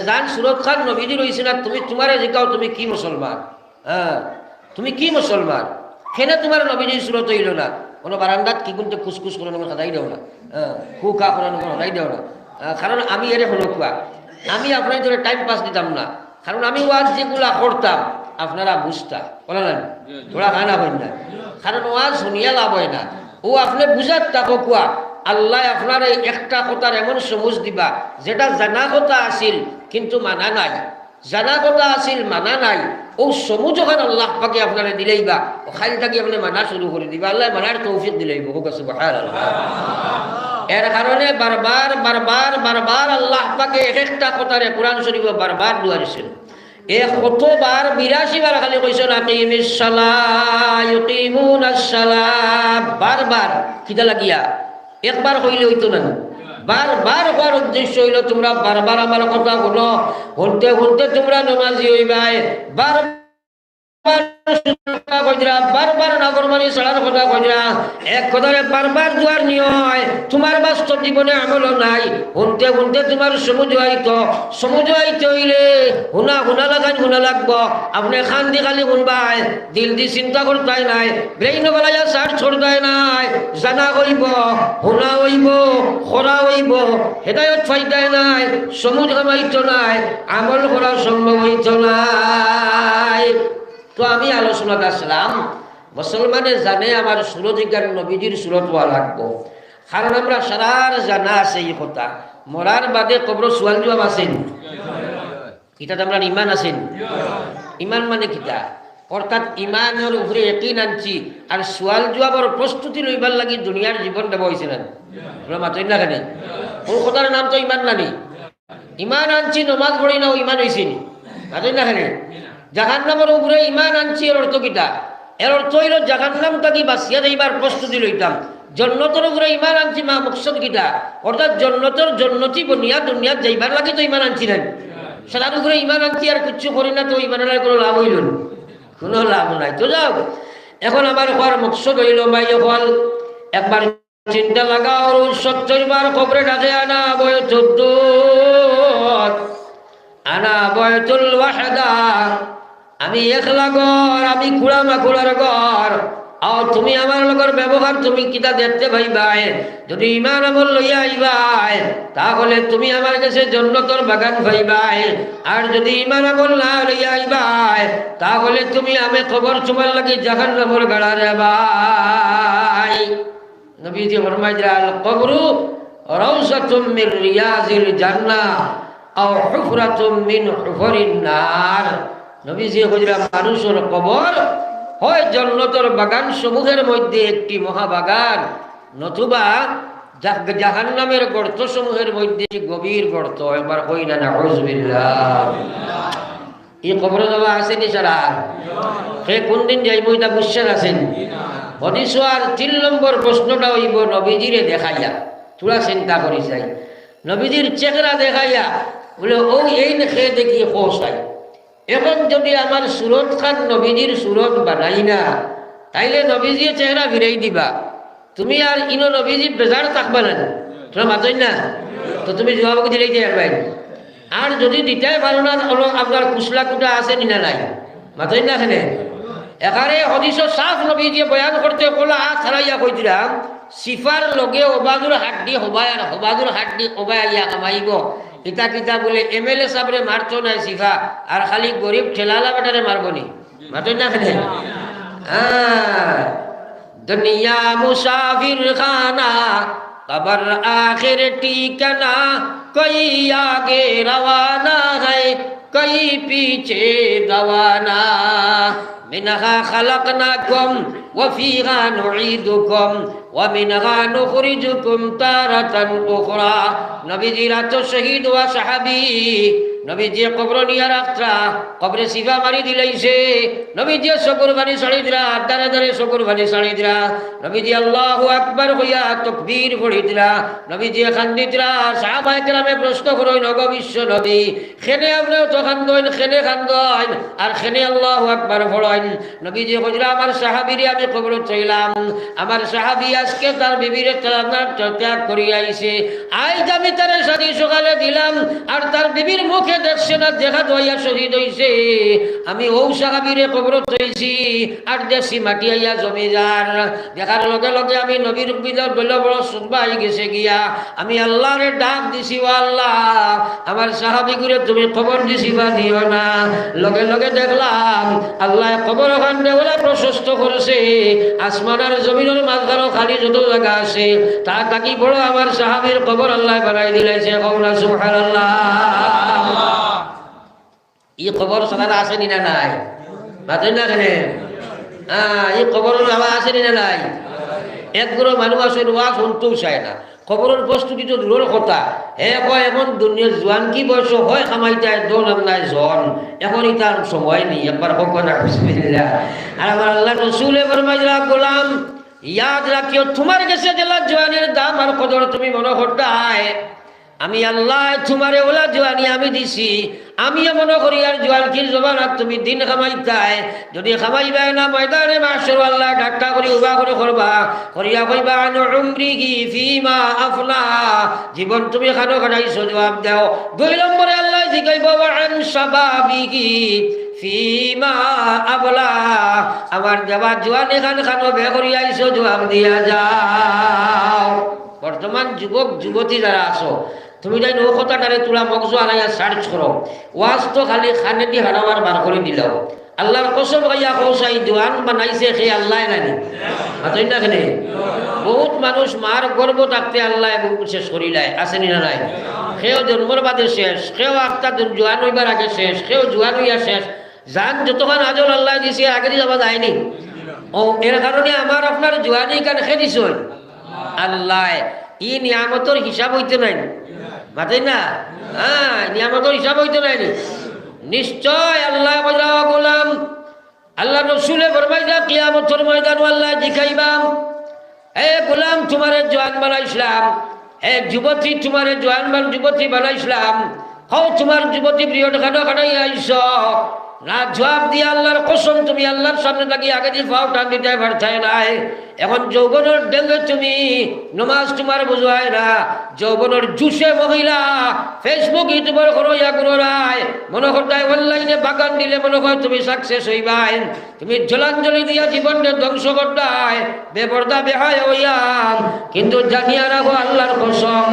জান সুরত খান নবীজি রয়েছে না, তুমি তোমারে জিকাও তুমি কি মুসলমান? হ্যাঁ, তুমি কি মুসলমান? কেনে তোমার নবীজির সুরত হইল না? কোনো বারান্দাত কি কিন্তু খুসখুস করানো খাদাই দেও না, হ্যাঁ, খু খা করানো খাদাই দেও না। কারণ আমি এর হলো কুয়া, আমি আপনার ধরে টাইম পাস দিতাম না, কারণ আমি ওয়াজ যেগুলা করতাম আপনারা বুঝতাম, বলে না তোরা খানা হয় না, কারণ ওয়াজ শুনিয়া লাভ হয় না। ও আপনি বুঝার তাকো কুয়া, আল্লাহ আপনার একটা কথার এমন সমুজ দিবা যেটা জানা কথা আসিল কিন্তু মানা নাই, জানা কথা আসিল মানা নাই, ও সমুজ যখন আল্লাহ পাকে আপনারা দিলেইবা খাইল থাকি আপনি মানা শুরু করে দিবা, আল্লাহ মানার তৌফিক দিলেইব। সুবহানাল্লাহ। এর কারণে বারবার বারবার বারবার আল্লাহ পাকে এক একটা কথারে কোরআন শরীফ বারবার দুয়ারিছেন। এ কতবার 82 বার খালি কইছেন আকিমিস সালাহ ইউকিমুনাস সালাহ, বারবার কিতা লাগিয়া একবার কইলে হইতো না, বারবার হওয়ার উদ্দেশ্য হইল তোমরা বারবার আমার কথা শুনো, শুনতে শুনতে তোমরা নামাজি হইবাই। বারবার নাফরমানি ছাড়ার কথা কইরা এক কথারে বারবার দুয়ার নিয় তোমার বাস্তব জীবনে আমল নাই। শুনতে শুনতে তোমার সমুজ আইতে হইলে শুনা লাগান শুনা লাগবো। আপনি খান দি খালি শুনবাই, দিল দি চিন্তা করতাই নাই, ব্রেইন বেলায় সার্চ করতাই নাই। জানা হইব, শুনা হইব, খরা হইব, হেদায়ত ফাইদাই নাই, সমুজ কামাইতো নাই, আমল করা সম্ভব হইত নাই। তো আমি আলোচনাতে আসলাম, মুসলমানে জানে আমার সুরজিকার নবীজির সুরত হওয়া লাগবো। কারণ আমরা সারার জানা আছে এই কথা, মরার বাদে কবর সোয়াল জবাব আছেন, কিতাব আমরা ইমান আছেন। ইমান মানে কিতা, অর্থাৎ ইমানের উপরে একই আনছি আর সোয়াল জবাবর প্রস্তুতি লইবার লাগি দুনিয়ার জীবন দেব হয়েছে না মাতই না কেন ও কথার নাম তো ইমান নানি। ইমান আনছি নমাজ পড়ি না ও ইমান হয়েছি মাতই না কেন। জাহান্নামের উপরে ইমান আনছি এর অর্থ কিতা, এর অর্থ হইল জাহান্নাম তাকে বাঁচিয়া যাইবার প্রস্তুতি লইতাম। জন্নতের উপরে ইমান আনছি মা মকসদ কিতা, অর্থাৎ জন্নতি বনিয়া দুনিয়াত যাইবার লাগি তো ইমান আনছি না। সারার উপরে ইমান আনছি আর কিচ্ছু করি না তো ইমানের কোনো লাভ হইল না, কোনো লাভ নাই। তো যাও এখন আমার হওয়ার মকসদ হইল মাই হল একবার চিন্তা লাগাও 70 বার কবরে ডাকে আনা বয়তুল ওয়াহদা, আমি একলা ঘর, আমি কুড়া মাকুড়ার ঘর। আর তুমি আমার লগর ব্যবহার তুমি কিতা দেখতে পাইবাই। যদি ইমান আমল লইয়া আইবাই তাহলে তুমি আমার কাছে জান্নাতের বাগান পাইবাই। আর যদি ইমান আমল না লইয়া আইবাই তাহলে তুমি আমি কবর চুমার লাগি জাহান্নামের গাড়া রে ভাই। নবীজি ফরমাইলেন আল কবরু রাউসাতুম মির রিয়াজিল জান্নাহ আও হুফরাতুম মিন হুফরিন নার। নবীজি কইরা মানুষের কবর হয় জান্নাতের বাগান সমূহের মধ্যে একটি মহাবাগান, নতুবা জাহান্নামের গর্ত সমূহের মধ্যে গভীর গর্ত। একবার কই না নাউযুবিল্লাহ। এই কবরে যাওয়া আছে নি সারা? সে কোন দিন যাইব এটা বুঝছেন আছেন? হদিস আর 3 নম্বর প্রশ্নটা হইব নবীজিরে দেখাইয়া, তোরা চিন্তা করি চাই নবীজির চেহারা দেখাইয়া বলে ও এই দেখে দেখি খোসাই। এখন যদি আমার সুরত খান নবীজির সুরত বানাই না তাইলে নবীজির চেহারা ফিরাই দিবা, তুমি আর ইনো নবীজি বেজার থাকবা না, তোরা মাতই না তো তুমি জবাবকে দিলেই দিয়ে পাই। আর যদি দিতেই পারো না আপনার কুশলা কুটা আছে নিনা নাই, মাতই না এখানে এখানে হদিস সাফ নবীজি বয়ান করতে কোলা ছাড়াইয়া কইছিলাম সিফার লগে ওবাদুর হাড্ডি হবাই আর হবাদুর হাড্ডি হবাই আইয়া কামাইব। কিতা কিতা বলে এমএলএ সাবরে মারতো নাই সিফা আর খালি গরিব ঠেলালা বেটারে মারবনি, মাতই না এখানে। দুনিয়া মুসাফির খানা কবর আখির ঠিকানা, কই আগে রওয়ানা है কই পিছে রওয়ানা। মিনহা খালাকনাকুম ওয়া ফিহা নুঈদুকুম ওয়া মিনহা নুখরিজুকুম তারাতান উখরা। নবীজিরা তো শহীদ ওয়া সাহাবী, নবীজি কবর নিয়া রাখতা কবরে সিফা মারি দিলাইছে, নবীজি শকুর বানি সাড়ি দিলা, দারে দারে শকুর বানি সাড়ি দিলা, নবীজি আল্লাহু আকবার হইয়া তাকবীর পড়ি দিলা, নবীজি খান্দি দিলা। সাহাবায়ে কেরামে প্রশ্ন করেন নগো বিশ্ব নবী খেনে আপনিও তো খান্দইন, খেনে খান্দইন আর খেনে আল্লাহু আকবার পড়েন। নবীজি কইরা আমার সাহাবীরে আমি কবর চাইলাম, আমার সাহাবী আজকে তার বিবিরে ত্যাগ করিয়া আইছে, আজ আমি তার শাদী সকালে দিলাম আর তার বিবির মুখে দেখছে না দেখা দইয়া শহীদ হইছে। আমি ও সাহাবীরে কবর চাইছি আর দেখছি মাটি আইয়া জমি যার। দেখার লগে লগে আমি নবীর বিদার বলে বড় সুদবা হয়ে গেছে গিয়া আমি আল্লাহরে ডাক দিছি, ও আল্লাহ আমার সাহাবী গুরে তুমি খবর দিছি বা দিও না। লগে লগে দেখলাম আল্লাহ কবর ওখান দেওয়ালা প্রশস্ত করেছে, আসমান আর জমিনের মাঝখানে খালি যত জায়গা আছে তা তাকি বড় আমার সাহাবীর কবর আল্লাহ বানাই দিলাইছে। কওনা সুবহানাল্লাহ। এই খবর সারা আছে নি না নাই? মাতই না কেন? এই খবর নামা আছে নি না নাই? এক গুরু মানুষ আছে ওয়াজ শুনতেও চায় না, খবরের প্রস্তুতি তো দূরের কথা। কয় এখন দুনিয়ার জোয়ান কি বয়স হয় খামাইতে দোন আপনার জন এখনই তার সময় নেই। একবার হোক না বিসমিল্লাহ। আর আমার আল্লাহ রসুল ফরমাইলা গোলাম ইয়াদ রাখিও তোমার কাছে জেলা জোয়ানের দাম আর কদর তুমি মনে করতায় আমি আল্লাহ তোমারে ওলা জোয়ানি আমি দিছি। আমিও মনে করি আর জোয়ানকির জবানাত তুমি দিন খামাইতাই যদি খামাইবাই না ময়দানে মাশর আল্লাহ ধাক্কা করি উবা করে করবা করিয়া কইবা আন উমরিহি ফিমা আফনা জীবন তুমি খানো খানাইছো জবাব দাও। 2 নম্বরে আল্লাহ জিগাইব আন শাবাবিহি ফিমা আবলা আমার দেবা জোয়ানি খান খানো বে করিয়া আইছো জবাব দিয়া যাও। বর্তমান যুবক যুবতী যারা আছো তুমি তাই নো কথাটারে তোলা মগজু আনাইয়া সার্চ করো। ওয়াজ তো খালি খানে দি হারাবার বার করে দিলাও। আল্লাহর কসম গাইয়া কৌসাই জোয়ান বানাইছে সে আল্লাহ নানি মাতই না কেনে। বহুত মানুষ মার গর্ব থাকতে আল্লাহ শেষ করিলাই আসেনি না নাই। সেও জন্মর বাদে শেষ, সেও আত্মা জোয়ান হইবার আগে শেষ, সেও জোয়ান হইয়া শেষ। জান যতক্ষণ আজল আল্লাহ দিছে আগে দিয়ে যাওয়া যায়নি। ও এর কারণে আমার আপনার জোয়ানি কান খেদিস আল্লাহ। ই নিয়ামতর হিসাব হইতে নাই মাথাই না। হ্যাঁ নিয়ামতর হিসাব হইতে নাই নিশ্চয়। আল্লাহ বললাম আল্লাহ রসুলে ফরমাইলা কিয়ামতের ময়দান আল্লাহ দেখাইবাম গোলাম তোমারে জওয়ান বানাইছিলাম, যুবতী তোমারে জওয়ান যুবতী বানাইছিলাম। হও তোমার যুবতী প্রিয় খানো খানাই আইস না জবাব দিয়ে আল্লাহর কসম তুমি আল্লাহর সামনে লাগিয়ে আগে দিয়ে পাও টান দিতে পারছাই নাই। এখন যৌবনের ডেঙ্গে তুমি নমাজ তোমার বুঝায় না। যৌবনের জুসে মহিলা ফেসবুক ইউটিউবের কোনো কোনো নাই মনে করতায় অনলাইনে বাগান দিলে মনে হয় তুমি সাকসেস হইবাই। তুমি জলাঞ্জলি দিয়া জীবনকে ধ্বংস করতায় বেপর্দা বেহায় হইয়াম। কিন্তু জানিয়া রাখো আল্লাহর কসম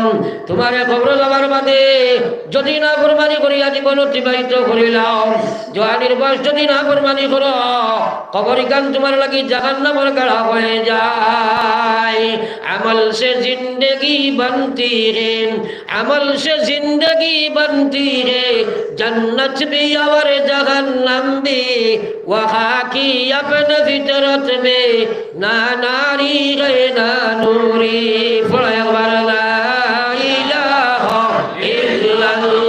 তোমার খবর যাবার বাদে যদি না কোরবানি করিয়া জীবন অতিবাহিত করিলাম জওয়ানির বয়স যদি না কোরবানি করো কবরিকান তোমার লাগি জাহান্নামের গাড়া হয়ে যায়। আমল সে জিন্দগি बनती है, अमल से जिंदगी बनती है, जन्नत भी और जहन्नम भी वहाँ की अपने फितरत में ना नारी गए ना नूरी। ला इलाहा इल्लल्लाह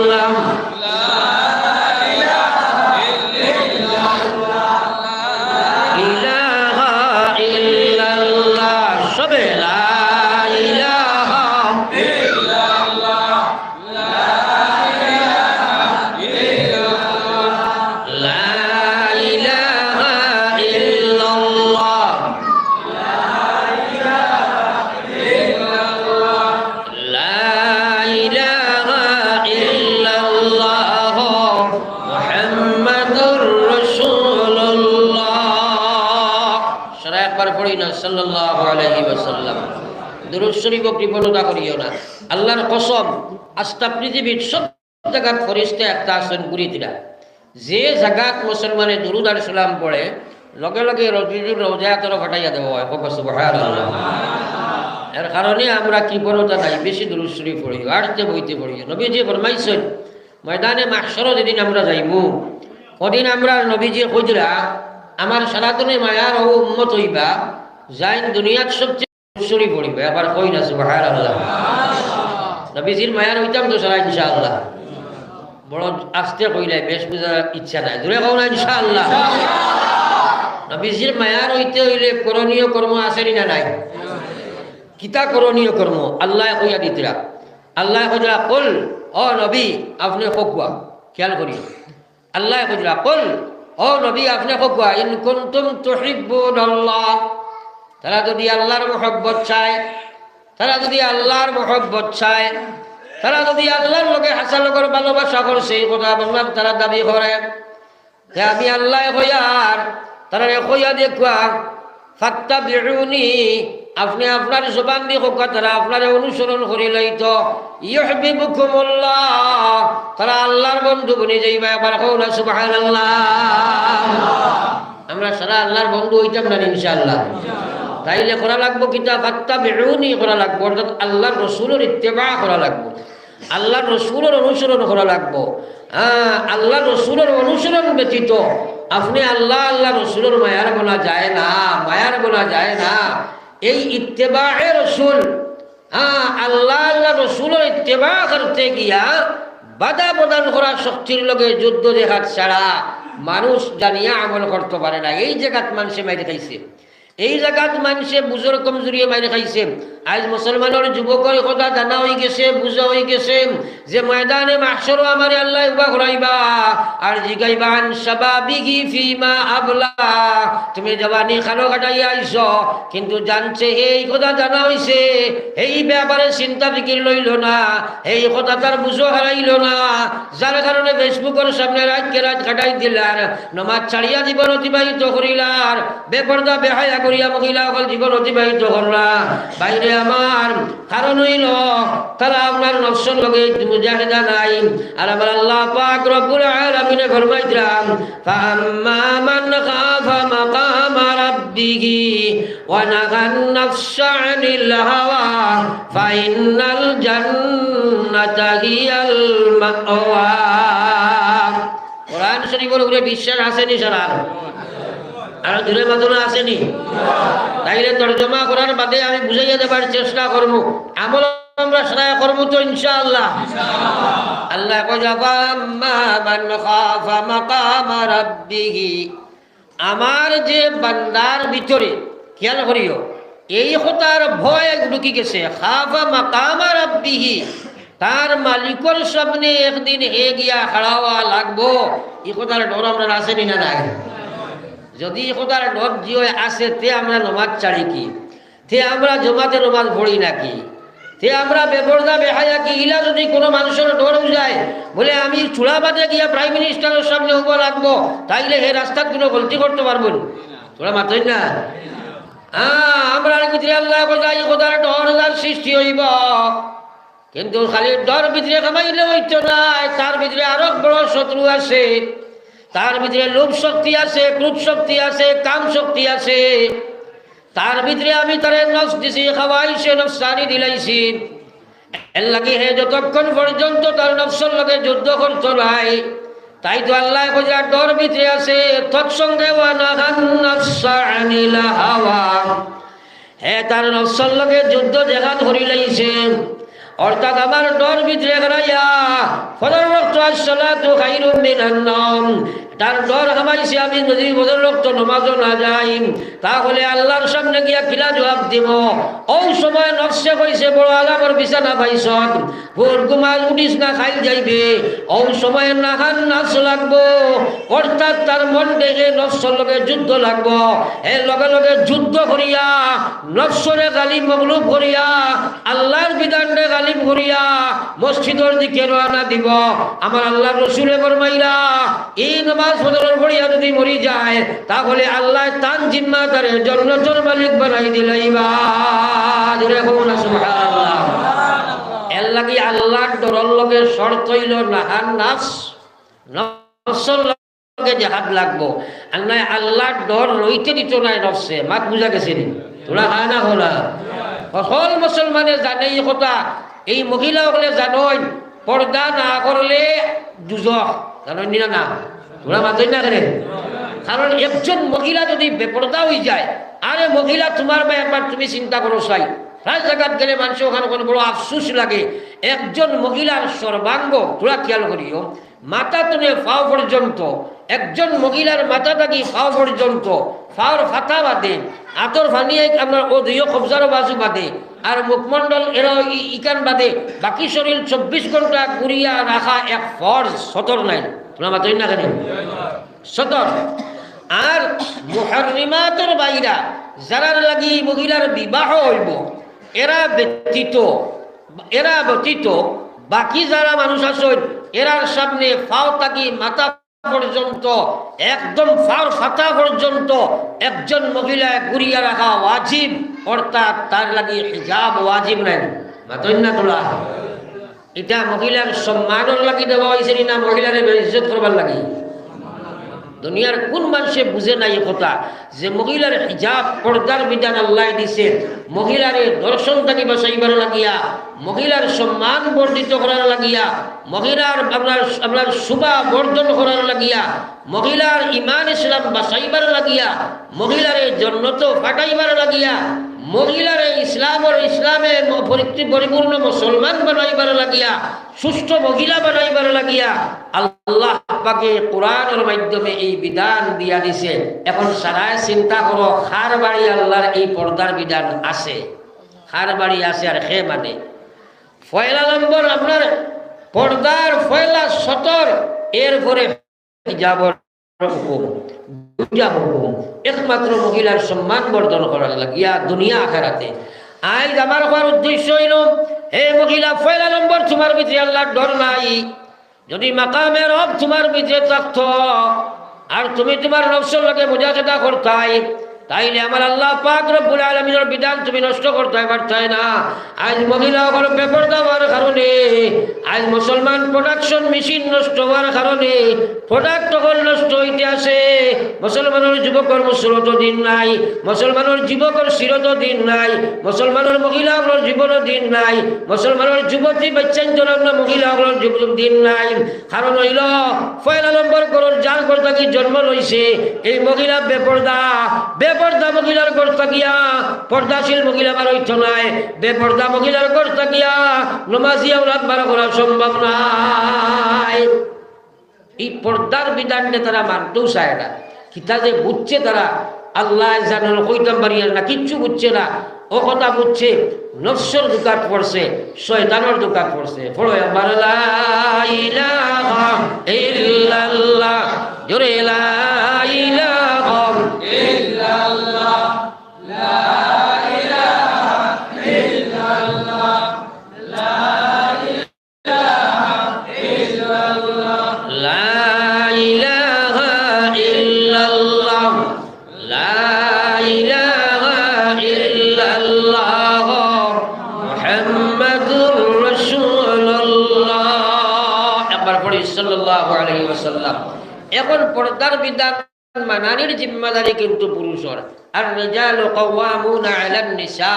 সাল্লাল্লাহু আলাইহি ওয়াসাল্লাম। দুরূদ শরীফ কৃপণতা করিও না। আল্লাহর কসম আস্তা পৃথিবীর সব জায়গাত ফেরেশতা একটা আছেন ঘুরি দিলা। যে জায়গাত মুসলমানে দুরূদ আর সালাম পড়ে লগে লগে রজুজুর রওজা তরফ ফাটাইয়া দেওয়া হয়। সুবহানাল্লাহ। এর কারণে আমরা কৃপণতা নাই, বেশি দুরূদ শরীফ পড়ি আড়তে বইতে পড়ি। নবীজি ফরমাইছেন ময়দানে মাহশর যেদিন আমরা যাইমু ওদিন আমরা নবীজি কইরা আমার সারাতনে মায়ার ও উম্মত হইবা যাইন দুনিয়ার সবচেয়ে শরীফ পড়িবে। আবার কই না সুবহানাল্লাহ। নবীজির মায়ার হইতাম তো সারা ইনশাআল্লাহ। বড় আস্তে কইলাই বেশ বুঝার ইচ্ছা নাই, জোরে কও না ইনশাআল্লাহ। নবীজির মায়ার হইতে হইলে করণীয় কর্ম আছে না নাই? কিতা করণীয় কর্ম আল্লাহ কইয়া দিতরা। আল্লাহ কইরা কল ও নবী আপনি কওয়া খেয়াল করিও। আল্লাহ কইরা কল ও নবী আপনি কওয়া ইন কুনতুম তুহিব্বুনাল্লাহ। তারা যদি আল্লাহর মহব্বত চায়, তারা যদি আল্লাহর মহব্বত চায়, তারা যদি আল্লাহর লোকে হাসাল করে ভালোবাসা করছে এই কথা বললাম তারা দাবি করে যে আমি আল্লাহ হইয়ার তারা হইয়া দেখুয়া ফাত্তাবিউনি আপনি আপনার জবান দিয়ে হোক তারা আপনার অনুসরণ করি লইতো ইউহিব্বুকুমুল্লাহ তারা আল্লাহর বন্ধু বনে যাইবা। একবার কও না সুবহানাল্লাহ। আমরা সারা আল্লাহর বন্ধু হইতাম না ইনশাআল্লাহ। তাইলে করা লাগবো কিতা ফাত্তাবিউনি করা লাগবো, অর্থাৎ আল্লাহর রসুলের ইত্তেবা করা লাগবো, আল্লাহর রসুলের অনুসরণ করা লাগবো। আল্লাহ রসুলের অনুসরণ ব্যতীত আপনি আল্লাহ আল্লাহ রসুলের মায়ার বলা যায় না, মায়ার বলা যায় না। এই ইত্তেবায়ে রসুল আল্লাহ আল্লাহ রসুলের ইত্তেবা করতে গিয়া বাধা প্রদান করার শক্তির লগে যুদ্ধ দেখাত ছাড়া মানুষ জানিয়া আমল করতে পারে না। এই জায়গাত মানুষে মাইরে খাইছে, এই জায়গাত মানুষে বুঝর কমজোরিয়ে মাইরে খাইছে। আজ মুসলমানের যুবকের কথা জানা হয়ে গেছে, বুঝা হয়ে গেছে যে ময়দানে মাহশর আমারে আল্লাহ উবা ঘুরাইবা আর জিগাইবা আন শাবাবিহি ফিমা আবলা। তুমি জবানি খানো কাটাইয়া আইছ, কিন্তু জানছে এই কথা জানা হইছে, এই ব্যাপারে চিন্তা ফিকির লইল না, এই কথা তার বুঝো হারাইল না, যার কারণে ফেসবুকের সামনে রাত কাটাই দিলার, নমাজ ছাড়িয়া জীবন অতিবাহিত করিলার, বেপর্দা বেহায়া করিয়া মহিলা সকল জীবন অতিবাহিত করলা। বাইরে আমার কারণ হইল তারা আপনার নফসের লগে মুজাহিদা নাই। আর আমার আল্লাহ পাক রব্বুল আলামিন ফরমাইতরাম ফাম্মা মান খাফা মাকামা রাব্বিহি ওয়া নাহান নাফসা আনিল হাওয়া ফাইন্নাল জান্নাতা হিয়াল মাওয়া। কোরআন শরীফের উপরে বিশ্বাস আসেনি সারার আর দূরে মাদনা আসেনি? তাইলে তর্জমা করার বাদে আমি বুঝাইয়া দেবার চেষ্টা করবো, আমল আমরা সারা করবো তো ইনশাআল্লাহ। আল্লাহ আমার যে বান্দার ভিতরে খেয়াল করিও এই কথার ভয় ঢুকি গেছে, খাফা মাকামা রাব্বিহি, তার মালিকর সামনে একদিন হে গিয়া খাড়াওয়া লাগবো, এই কথার ডর আমরা আসেনি না নাই? যদি খোদার ডর জিও আসে তে আমরা নমাজ ছাড়ি কি, তে আমরা জমাতে নমাজ পড়ি নাকি, তে আমরা বেপরদা বেহায়া কি, ইলা যদি কোনো মানুষের ডর যায় বলে আমি চূড়া বাদে গিয়া প্রাইম মিনিস্টারের সামনে উব লাগবো, তাইলে হে রাস্তার কোনো গলতি করতে পারবো না, তোরা মাতই না? আমরা ভিতরে আল্লাহ কোথায় খোদার ডর যার সৃষ্টি হইব, কিন্তু খালি ডর ভিতরে কামাইলে হইতো না, তার ভিতরে আরো বড় শত্রু আছে, তার ভিতরে লোভ শক্তি আছে, ক্রোধ শক্তি আছে, কাম শক্তি আছে, তার ভিতরে আমি তারে নফস দিছি, খাওয়াইছে, নফসানি দিলাইছি, এর লাগি হে যতক্ষণ পর্যন্ত তার নফসের লগে যুদ্ধ করতো নাই, তাই তো আল্লাহ কইরা ডর ভিতরে আছে, তৎসঙ্গে ওয়া নাহান নাফসা আনিল হাওয়া, হে তার নফসের লগে যুদ্ধ যেখান করিলাইছে, অর্থাৎ আমার ডর ভিতরে গড়াইয়া ফজর ওয়াক্ত আসসালাতু খায়রুম মিনান নাওম, তার ডর হামাইছে আমি যদি ফজর ওয়াক্ত নামাজও না যাই তাহলে আল্লাহর সামনে গিয়া কিলা জবাব দিব। ওই সময় নফসে কইছে বড় আলামর বিছানা পাইছ, ভোর ঘুমাল উঠিস না খাইল যাইবে, ওই সময় নাহান নাচ লাগবো, অর্থাৎ তার মন দেখে নফসর লগে যুদ্ধ লাগবো, এর লগে লগে যুদ্ধ করিয়া নফসরে গালিব মগলুব করিয়া আল্লাহর বিধানরে গালিব করিয়া মসজিদের দিকে রওনা দিব। আমার আল্লাহ রসুলে ফরমাইলা এই নামাজ ফজরের পড়িয়া যদি মরি যায় তাহলে আল্লাহ তান জিম্মা তারে জান্নাতের মালিক বানাই দিলাইবা। সুবহানাল্লাহ। এর লাগি আল্লাহর ডরের লগে শর্ত হইল নাহান নাফস, নফসের লগে জিহাদ লাগবো। আল্লাহ আল্লাহর ডর রইতে দিত নাই নফসে, মাত বুঝা গেছে নি? তোরা হা না হলা? সকল মুসলমানে জানে এই কথা, এই মহিলাসকলে জানই পর্দা না করলে দুজখ, জানি না? না তোরা মাতই না কেন? কারণ একজন মহিলা যদি বেপর্দা হয়ে যায়, আরে মহিলা তোমার ব্যাপার তুমি চিন্তা করো চাই, প্রায় জায়গাত গেলে মানুষ ওখানে কোনো বড় আফসুস লাগে। একজন মহিলার সর্বাঙ্গ তোরা খেয়াল করিও, মাথা তুলে পাও পর্যন্ত, একজন মহিলার মাথা থাকি পাও পর্যন্ত, পাওয়ার ফাতা বাদে, আতর ফানিয়ে আপনার ও দুইও কবজারও বাজু বাদে, আর মুখমণ্ডল এরা ইকান বাদে, বাকি শরীর 24 ঘন্টা ঘুরিয়া রাখা এক ফরজ, সতর নাই। তোমরা মাতই না কেন? সতর। আর মুহাররিমাতের বাইরা যারা লাগি মহিলার বিবাহ হইব, এরা ব্যতীত বাকি যারা মানুষ আছেন এরার সামনে ফাও থাকি মাথা পর্যন্ত, একদম ফার ফাতা পর্যন্ত একজন মহিলা ঘুরিয়া রাখা ওয়াজিব, অর্থাৎ তার লাগি হিজাব ওয়াজিব নাই। মাতই না তোলা? এটা মহিলার সম্মানের লাগি দেওয়া হয়েছে না মহিলারে বেইজ্জত করবার লাগি? দুনিয়ার কোন মানুষে বুঝে নাই কথা যে মহিলার হিজাব পর্দার বিধান আল্লাহ দিছে, মহিলারে দর্শন থেকে বাঁচাইবার লাগিয়া, মহিলার সম্মান বর্ধিত করার লাগিয়া, মহিলার আপনার শুভা বর্ধন করার লাগিয়া, মহিলার ইমান ইসলাম বাঁচাইবার লাগিয়া, মহিলারে জন্নত ফাটাইবার লাগিয়া, মহিলারে ইসলামে পরিপূর্ণ মুসলমান বানাইবার লাগিয়া সুস্থ মহিলা বানাইবার লাগিয়া আল্লাহ পাকে কোরআনের মাধ্যমে এই বিধান দিয়া দিছে। এখন সারায় চিন্তা করো, খার বাড়ি আল্লাহর এই পর্দার বিধান আছে, খার বাড়ি আছে আর সে মানে পয়লা নম্বর আপনার পর্দার পয়লা সতর, এরপরে হিজাবর হুকুম, দুইটা হুকুম। একমাত্র মহিলার সম্মান বর্ধন করার লাগিয়া দুনিয়া আখেরাতে। আজ আমার হওয়ার উদ্দেশ্য হইল, হে মহিলা, পয়লা নম্বর তোমার ভিতরে আল্লাহর ডর নাই। যদি মাকামে রব তোমার ভিতরে থাকত আর তুমি তোমার নফসের লগে মুজাহাদা করতাই, তাইলে আমার আল্লাহ পাক রব্বুল আলামিনের বিধান তুমি নষ্ট করতে পারতাই না। আজ মহিলা হল বেপরদা হওয়ার কারণে, আজ মুসলমান প্রোডাকশন মেশিন নষ্ট হওয়ার কারণে প্রোডাক্ট হল নষ্ট হইতে আসে। মুসলমানের যুবকের মুসরত দিন নাই, মুসলমানের যুবকের শিরত দিন নাই, মুসলমানের মহিলাগুলোর জীবন দিন নাই, মুসলমানের যুবতী বাচ্চাঞ্চল মহিলাগুলোর যুবক দিন নাই। কারণ হইল পয়লা নম্বর করোর যার কর্তা কি জন্ম লইছে এই মহিলা বেপরদা মহিলার কর্তা গিয়া পর্দাশীল মহিলা বার হইত নাই, বেপর্দা মহিলার কর্তা গিয়া নমাজিয়া উলাদ বার করা সম্ভব নাই। এই পর্দার বিধানটা তারা মানতেও চায় না। কিতা যে বুঝছে তারা আল্লাহ জানেন, কইতাম পারিয়া না, কিচ্ছু বুঝছে না। ও কথা বুঝছে নফসের দোকান পড়ছে, শয়তানের দোকান পড়ছে। পড়ো একবার লা ইলাহা ইল্লাল্লাহ, জোরে লা ইলাহা ইল্লাল্লাহ, লা ইলাহা ইল্লাল্লাহ, লা ইলাহা ইল্লাল্লাহ, লা ইলাহা ইল্লাল্লাহ, লা ইলাহা ইল্লাল্লাহ, মুহাম্মাদুর রাসূলুল্লাহ। একবার পড়ি সাল্লাল্লাহু আলাইহি ওয়াসাল্লাম। এখন পর্দার বিধান মানানির জিম্মাদারি কিন্তু পুরুষের। আর রিজালু কাওয়ামুনা আলান নিসা,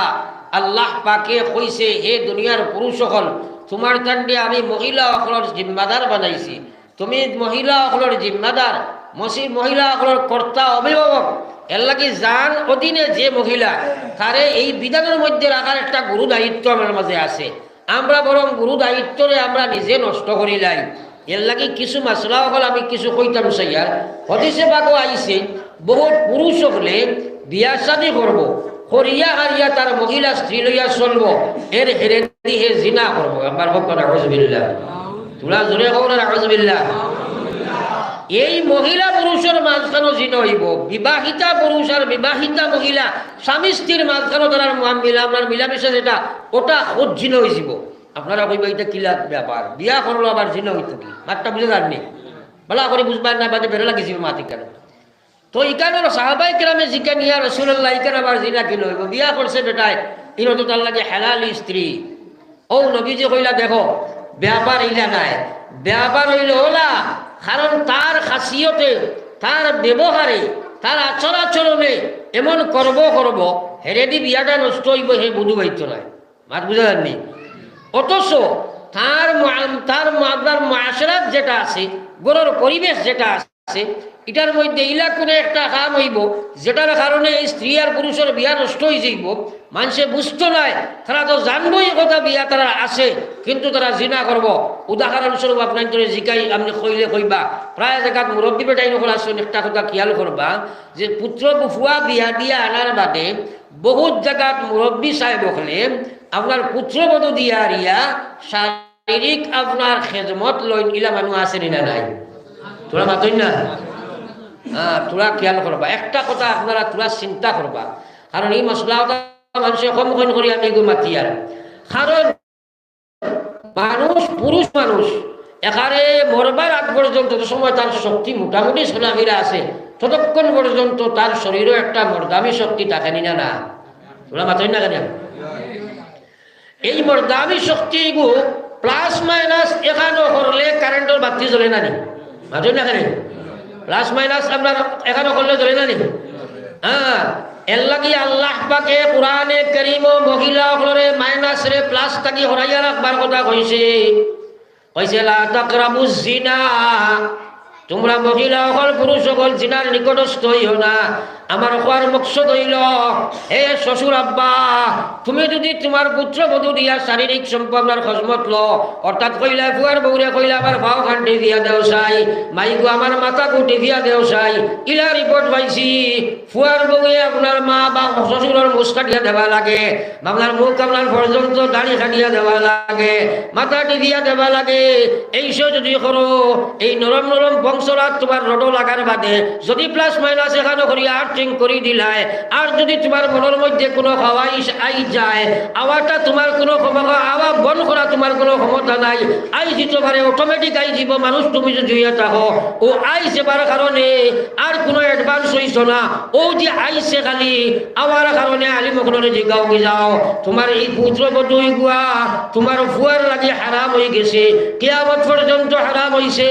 আল্লাহ পাকে কইছে হে দুনিয়ার পুরুষ সকল, তোমার তান্ডে আমি মহিলা সকলের জিম্মাদার বানাইছি। তুমি মহিলা সকলের জিম্মাদার, মহিলা সকলের কর্তা অভিভাবক। এর লাগি জান অধীনে যে মহিলা, তারে এই বিধানের মধ্যে রাখার একটা গুরু দায়িত্ব আমার মাঝে আছে। আমরা বরং গুরু দায়িত্বরে আমরা নিজে নষ্ট করিলাই। এর লাগি কিছু মাসলা হল আমি কিছু কইতাম সাইয়ার। হদিসে পাকও আইছে বহুত পুরুষ হলে বিয়া শাদী করব, করিয়া হারিয়া তার মহিলা স্ত্রী লইয়া চলব, এর হেরে হে জিনা করবো। একবার হোক আউযুবিল্লাহ, তোরা জোরে হোক আউযুবিল্লাহ। এই মহিলা পুরুষের মাঝখানো জিনা হইব। বিবাহিতা পুরুষ আর বিবাহিতা মহিলা স্বামী স্ত্রীর মাঝখানো তার আপনার মিলামিশা যেটা, ওটা খোঁজ জিনা হয়ে যাব। আপনারা কইবা এটা কিলা ব্যাপার, বিয়া করলো আবার জিনা হইতো কি? মাত্রা বুঝে যাননি, বলা করে বুঝবার না, বাদে বেরো লাগিয়েছিল মাতি কেন? তো ইকান সাহাবাই কেরামে জিজ্ঞান ইয়া রাসূলুল্লাহ, ইকান আবার জিনা কি লইব? বিয়া করছে বেটায়, ইনো তো তার লাগে হেলালি স্ত্রী। ও নবীজি কইলা দেখো ব্যাপার ইলা নাই, ব্যাপার হইল ওলা। কারণ তার খাসিয়তে, তার ব্যবহারে, তার আচরণে এমন করব হেরেদি বিয়াটা নষ্ট হইব, হে বুধু হইত নাই। মাত বুঝা যাননি? অথচ তার আপনার মাশরাত যেটা আছে, গরুর পরিবেশ যেটা আছে, এটার মধ্যে ইলা কোনো একটা কাম হইব যেটার কারণে এই স্ত্রী আর পুরুষের বিয়া নষ্ট হয়ে যাইব। মানুষে বুঝতো নাই, তারা তো জানবই কথা বিয়া তারা আছে, কিন্তু তারা জিনা করব। উদাহরণস্বরূপ আপনার তোরে জিকাই আপনি কইলে কইবা, প্রায় জায়গাত মুরব্বী বেটাই নকল আসুন, একটা কথা খেয়াল করবা যে পুত্র বুফুয়া বিয়া দিয়া আনার বাদে বহুত জায়গাত মুরব্বী সাহেব হলে আপনার পুত্রবধূ দিয়া রিয়া শারীরিক আপনার খেদমত লইন ইলা মানুষ আছে না নাই? তোরা মাতই না? হ্যাঁ, তোরা খেয়াল করবা। একটা কথা আপনারা তোরা চিন্তা করবা, কারণ এই মশলাটা মানুষের সম্মুখীন করি আমি মাতি আর। কারণ পুরুষ মানুষ এখানে মরবার আগ পর্যন্ত যে সময় তার শক্তি মোটামুটি সোনামিরা আছে, ততক্ষণ পর্যন্ত তার শরীরেও একটা মর্দামি শক্তি থাকেনি না না? তোরা মাতই না কেন? এই মর্দামি শক্তিগু প্লাস মাইনাস এখানো করলে কারেন্টের বাতি জ্বলে না নি? মাতই না কেন? প্লাস মাইনাস আপনার এখানো করলে জ্বলে না নি? হ্যাঁ, এর লাগি আল্লাহ পাকে কুরআনে কারীম মহিলা হলরে মাইনাস রে প্লাস থাকি হরাইয়া রাখবার কথা কইছে। কইছে লা তাকরাবুজ জিনা, তোমরা মহিলা সকল পুরুষ সকল জিনার নিকটস্থ হইও না। আমার হওয়ার মকসদ হইল, হে শ্বশুর আব্বা, তুমি যদি তোমার পুত্র বধূ দিয়া শারীরিক সম্পর্কের খজমত লো, অর্থাৎ কইলা ফুয়ার বউরে কইলা আমার ভাও খান টিভিয়া দেও চাই, মাইগু আমার মাথা কু টিভিয়া দেও চাই, ইলা রিপোর্ট পাইছি ফুয়ার বউয়ে আপনার মা বা শ্বশুরের মুখ কাটিয়া দেওয়া লাগে, আপনার মুখ আপনার পর্যন্ত দাড়ি কাটিয়া দেওয়া লাগে, মাথা টিভিয়া দেওয়া লাগে। এইসব যদি করো, এই নরম নরম বংশরাত তোমার রড লাগার বাদে যদি প্লাস মাইনাস এখানে করি আর্থিং করে দিলাই, আর যদি তোমার মনের মধ্যে কোনো খাওয়াইশ আই যায়, আওয়াটা তোমার কোনো আওয়া বন করা তোমার কোনো ক্ষমতা নাই, আই যেতে পারে অটোমেটিক আই যাব। মানুষ তুমি যদি থাকো ও আই সেবার কারণে আর কোনো অ্যাডভান্স হইছ না, ও যে আইসে খালি আওয়ার কারণে আলিমখনরে জিগাও যাও তোমার এই পুত্র বধূ গুয়া তোমার ফুয়ার লাগে হারাম হয়ে গেছে, কিয়ামত পর্যন্ত হারাম হইছে।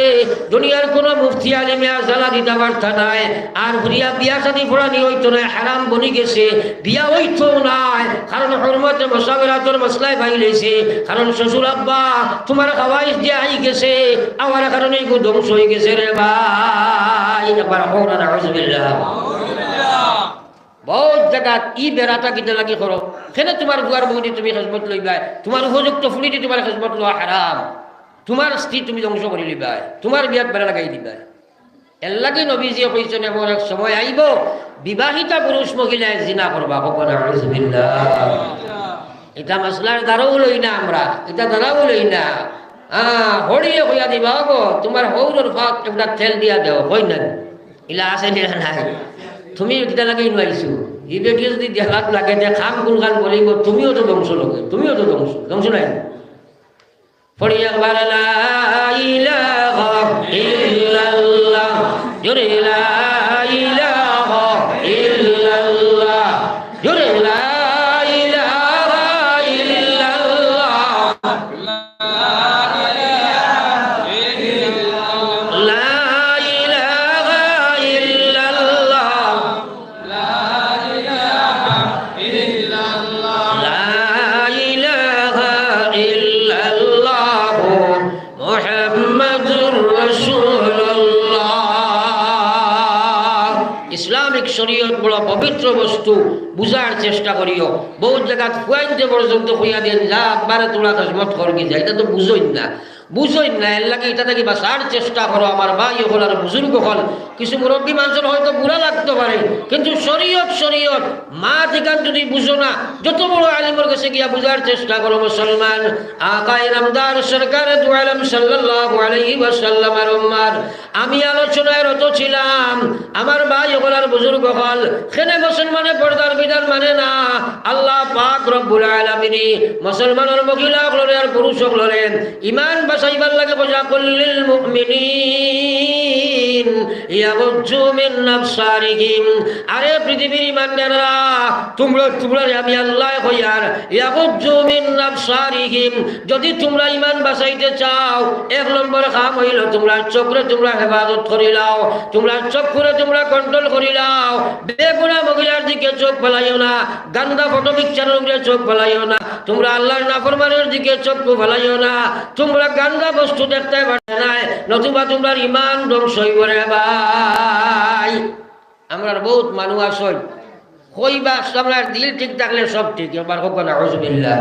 দুনিয়ার কোনো মুফতি আলিমে জ্বালা দিতে পারতা নাই, আর ঘুরিয়া বিয়া শাদী ফোড়ানি হইতো না, হারাম বনি গেছে, বিয়া হইতো নাই, কারণ হরমতে মশাবেরাতর মশলায় ভাই লইছে। কারণ শ্বশুর আব্বা তোমার খাওয়াইশ যে আই গেছে, আমার কারণে গো ধ্বংস হয়ে গেছে রে ভাই। একবার হওরা নাউজুবিল্লাহ। বহুত জায়গা ই বেড়াটা কিতে লাগি করো, সেটা তোমার বুয়ার বউদি তুমি খেজমত লইবা, তোমার উপযুক্ত ফুলিটি তোমার খেজমত লওয়া হারাম, তোমার স্ত্রী তুমি ধ্বংস করে লিবা, তোমার বিয়াত বেড়া লাগাই দিবা। এর লাগে নবীজিয়ে কইছেন এমন এক সময় আইব বিবাহিতা পুরুষ মহিলায় জিনা করবা। এটা মাসলার দ্বারাও লই না, আমরা এটা দ্বারাও লই না। হরিয়ে হইয়া দিবা গো, তোমার হৌরর ফাঁক একটা তেল দিয়া দেও, হই না ইলা আছে নাই, তুমি এটা লাগাই নোৱাৰিছো। ই বেটি যদি দেখাত লাগে যে খাম কোন খান বলিব, তুমিও তো ধ্বংস লগে, তুমিও তো ধ্বংস ধ্বংস নাই। পড়ি একবার লা ইলাহা ইল্লাল্লাহ, জোরে লা ইলাহা ইল্লাল্লাহ, জোরে লা ইলাহা ইল্লাল্লাহ, ইসলামিক শরীয়ত বড় পবিত্র বস্তু, বুঝার চেষ্টা করিও। বহুত জায়গা খুয়াইতে পর্যন্ত খুঁয়া দিয়ে যা একবারে তোলা খেজমত করবি যায়, এটা তো বুঝোই না, বুঝোই না। এর লাগে এটা থেকে বাঁচার চেষ্টা করো। আমার ভাই হল আর বুজুর্গ হল, কিছু মুরব্বী মানুষের হয়তো বুড়া লাগতে পারে, কিন্তু শরীয়ত শরীয়ত মা ঠিকান যদি বুঝো না, যত বড় আলিমের কাছে গিয়া বুঝার চেষ্টা করো। মুসলমান আকায়ে নামদার সরকারে দু আলম সাল্লাল্লাহু আলাইহি ওয়াসাল্লামের উম্মত, আমি আলোচনায় রত ছিলাম। আমার ভাই হল আর বুজুর্গ হল, সেনে মুসলমানের পর্দার বিধান মানে না। আল্লাহ পাক রব্বুল আলামিন মুসলমানের মহিলা হলরে আর পুরুষ হলরে ইমান বাঁচাইবার লাগে বোঝা কুল্লিল মুমিনিন ইয়াগুজ্জু মিন আবসারিহিম। আরে পৃথিবীর ইমানদাররা, তোমরা আমি আল্লাহ কইয়ার ইয়াগুজ্জু মিন আবসারিহিম, যদি তোমরা ইমান বাঁচাইতে চাও, এক নম্বর কাম হইল তোমরা চোখরে তোমরা হেফাজত করিলাও, তোমরা চোখরে তোমরা কন্ট্রোল করিলাও। বেগুনা মহিলার দিকে চোখ ফেলাইও না, গান্দা ফটো পিকচারের উপরে চোখ ফেলাইও না, তোমরা আল্লাহর নাফরমানের দিকে চোখ ফেলাইও না, তোমরা গান্দা বস্তু দেখতে পারে না, নতুবা তোমরা ইমান ধ্বংস হইব রে ভাই। আমরা বহুত মানুষ আসই কইবা আপনার দিল ঠিক থাকলে সব ঠিক। এবার হোক না আউযুবিল্লাহ,